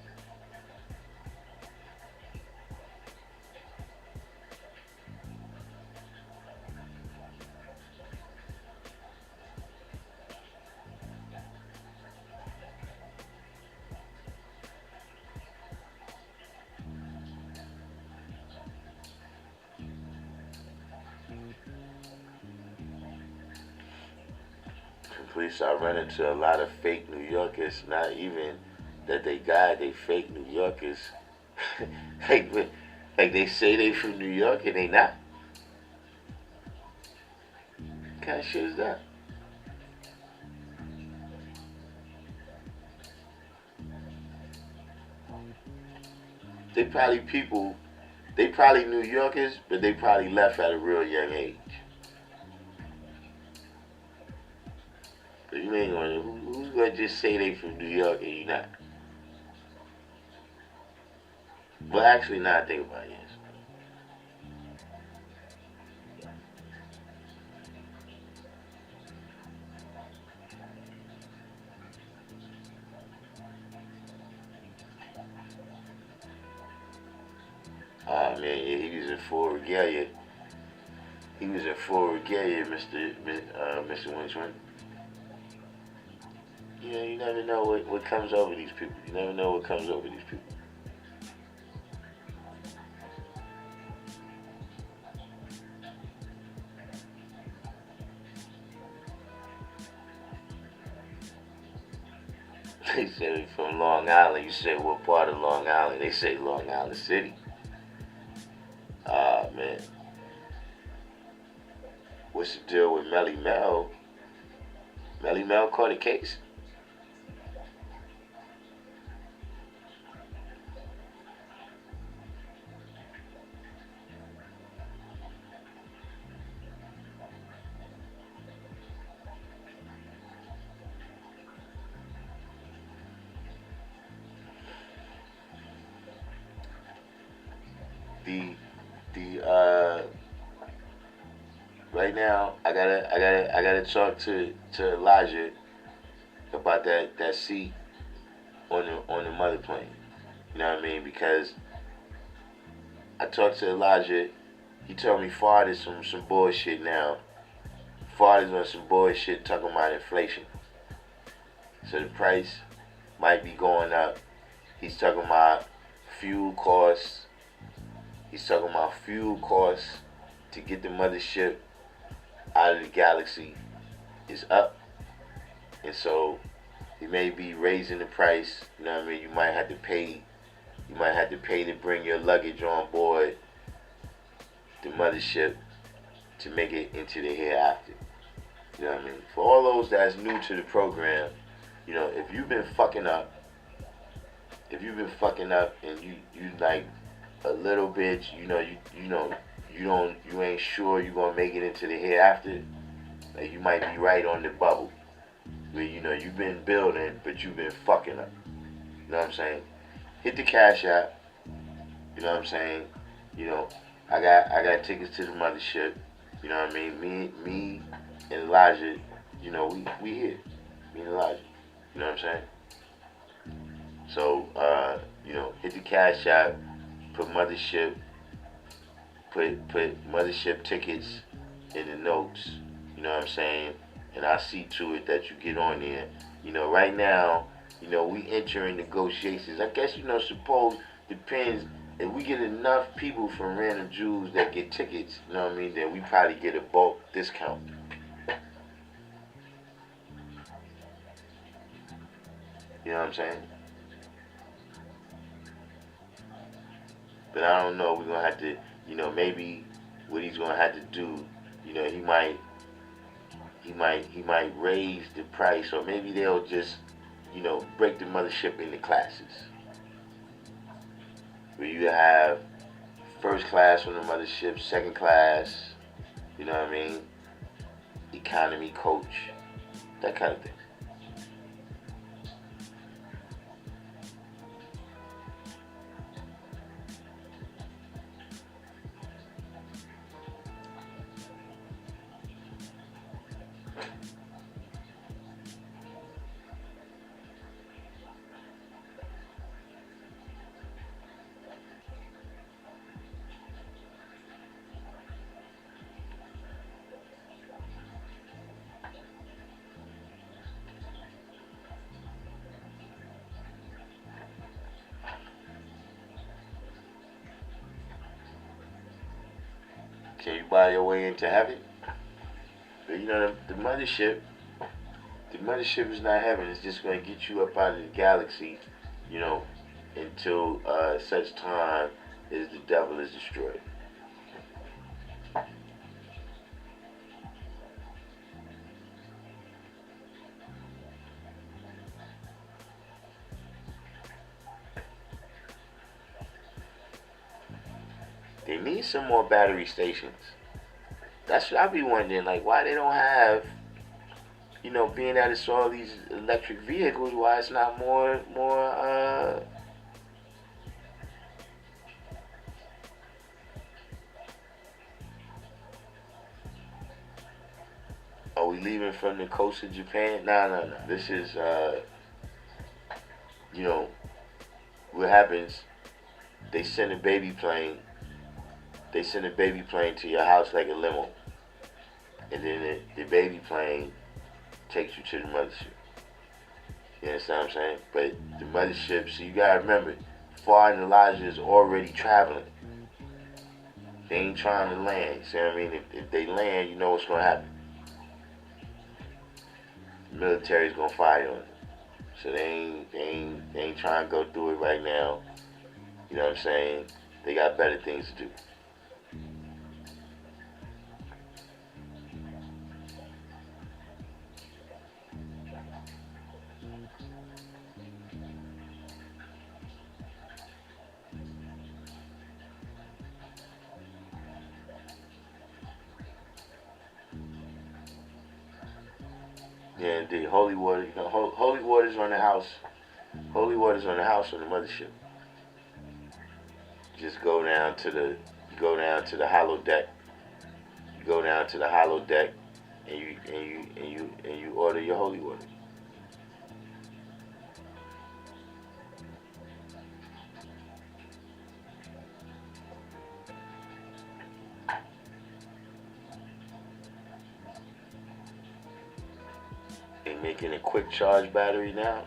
Police, I run into a lot of fake New Yorkers, not even that they fake New Yorkers. like, like they say they from New York and they not. What kind of shit is that? They probably New Yorkers, but they probably left at a real young age. You ain't gonna, who's gonna just say they from New York and you not? Well, actually, now I think about it, yes. Ah, man, yeah, he was in full regalia. He was in full regalia, Mr. Winchman. You never know what comes over these people. You never know what comes over these people. They say from Long Island. You say what part of Long Island? They say Long Island City. Ah, man. What's the deal with Melly Mel? Melly Mel caught a case. Right now I gotta talk to Elijah about that seat on the mother plane. You know what I mean? Because I talked to Elijah, he told me Fard is some bullshit now. Fard is on some bullshit talking about inflation. So the price might be going up. He's talking about fuel costs. He's talking about fuel costs to get the mothership out of the galaxy is up. And so he may be raising the price. You know what I mean? You might have to pay to bring your luggage on board the mothership to make it into the hereafter. You know what I mean? For all those that's new to the program, if you've been fucking up, and you like a little bit, you ain't sure you're gonna make it into the hereafter, like you might be right on the bubble. Where you've been building, but you've been fucking up. You know what I'm saying? Hit the cash app. You know what I'm saying? I got tickets to the mothership. You know what I mean? Me and Elijah, we here. Me and Elijah. You know what I'm saying? So, hit the cash app, put mothership tickets in the notes. You know what I'm saying? And I'll see to it that you get on there. Right now, we entering negotiations. I guess, suppose, depends. If we get enough people from random Jews that get tickets, you know what I mean, then we probably get a bulk discount. You know what I'm saying? But I don't know. We're gonna have to, maybe what he's gonna have to do, he might raise the price, or maybe they'll just, break the mothership into classes, where you have first class on the mothership, second class, you know what I mean, economy coach, that kind of thing. Can you buy your way into heaven? But the mothership is not heaven. It's just going to get you up out of the galaxy, you know, until such time as the devil is destroyed. They need some more battery stations. That's what I be wondering, like why they don't have, being that it's all these electric vehicles, why it's not more. Are we leaving from the coast of Japan? No, no, no. This is, you know, what happens. They send a baby plane. They send a baby plane to your house like a limo, and then the baby plane takes you to the mothership. You understand what I'm saying? But the mothership, so you gotta remember, Far and Elijah is already traveling. They ain't trying to land. See what I mean? If they land, you know what's gonna happen. The military's gonna fire on them. So they ain't trying to go through it right now. You know what I'm saying? They got better things to do. Yeah, indeed. Holy water, holy water's on the house. Holy water's on the house on the mothership. Just go down to the hollow deck. You go down to the hollow deck, and you order your holy water. They making a quick charge battery now.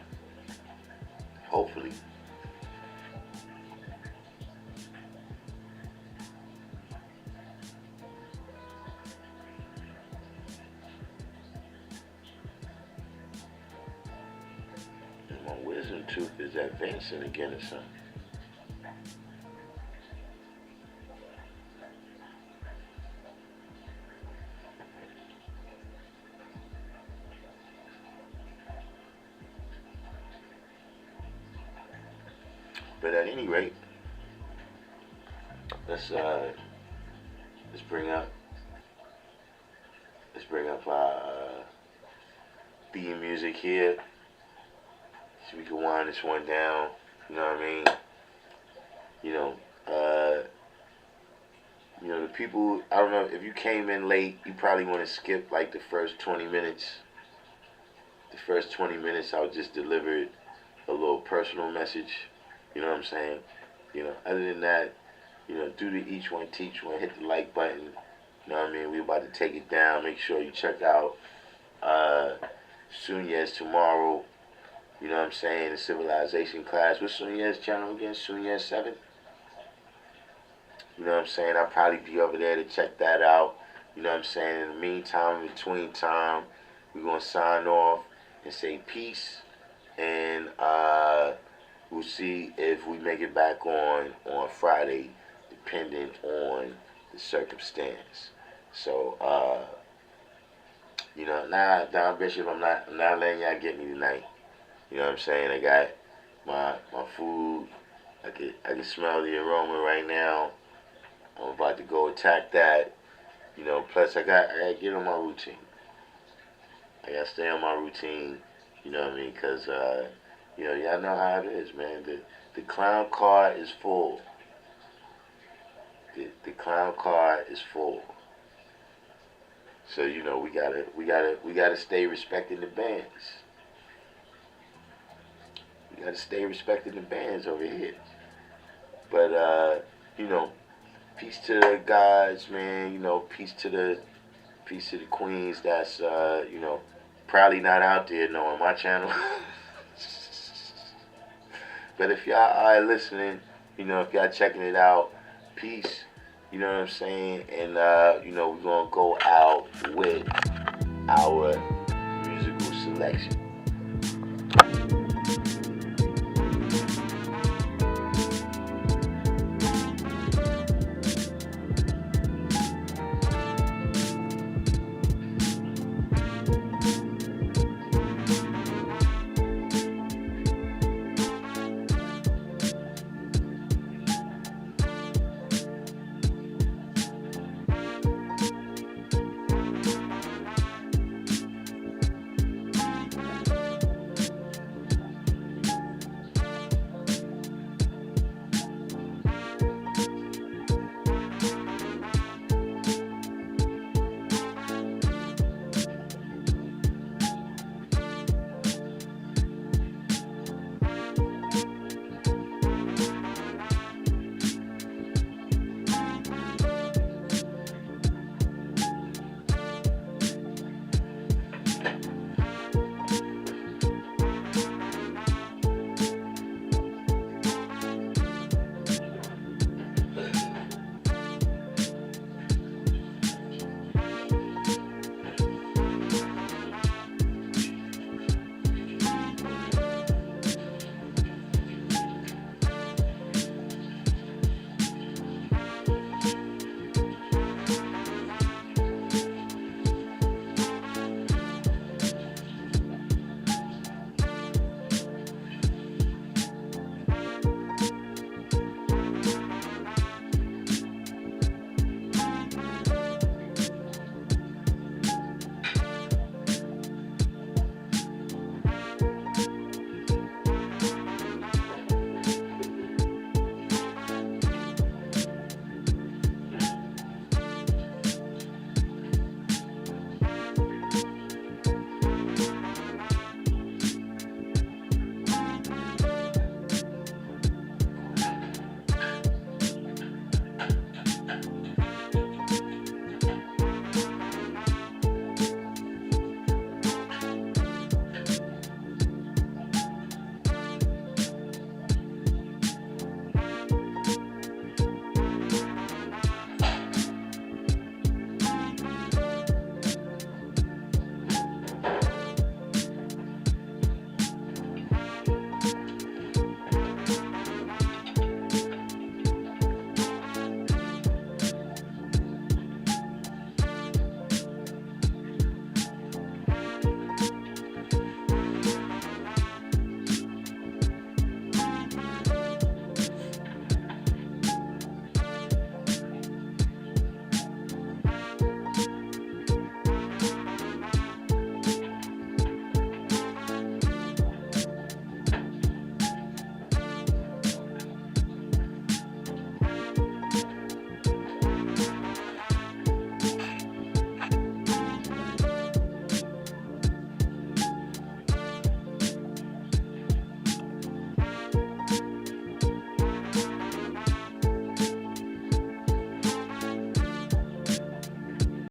Hopefully. And my wisdom tooth is advancing again or something. But at any rate, let's uh, let's bring up our theme music here, so we can wind this one down. You know what I mean? You know, uh, the people. I don't know if you came in late, you probably want to skip like the first 20 minutes. The first 20 minutes, I'll just deliver a little personal message. You know what I'm saying? Other than that, do the each one, teach one, hit the like button. You know what I mean? We about to take it down. Make sure you check out Sunyez tomorrow. You know what I'm saying? The civilization class. What's Sunyez channel again? Sunyez 7? You know what I'm saying? I'll probably be over there to check that out. You know what I'm saying? In the meantime, in between time, we're going to sign off and say peace, and we'll see if we make it back on Friday, dependent on the circumstance. So, nah, Bishop, I'm not letting y'all get me tonight. You know what I'm saying? I got my food. I can smell the aroma right now. I'm about to go attack that. Plus I gotta get on my routine. I gotta stay on my routine. You know what I mean? Cause y'all know how it is, man. The clown car is full. The clown car is full. So we gotta stay respecting the bands. We gotta stay respecting the bands over here. But peace to the guys, man. Peace to the queens. That's probably not out there knowing my channel. But if y'all are listening, if y'all checking it out, peace. You know what I'm saying? And we're gonna go out with our musical selection.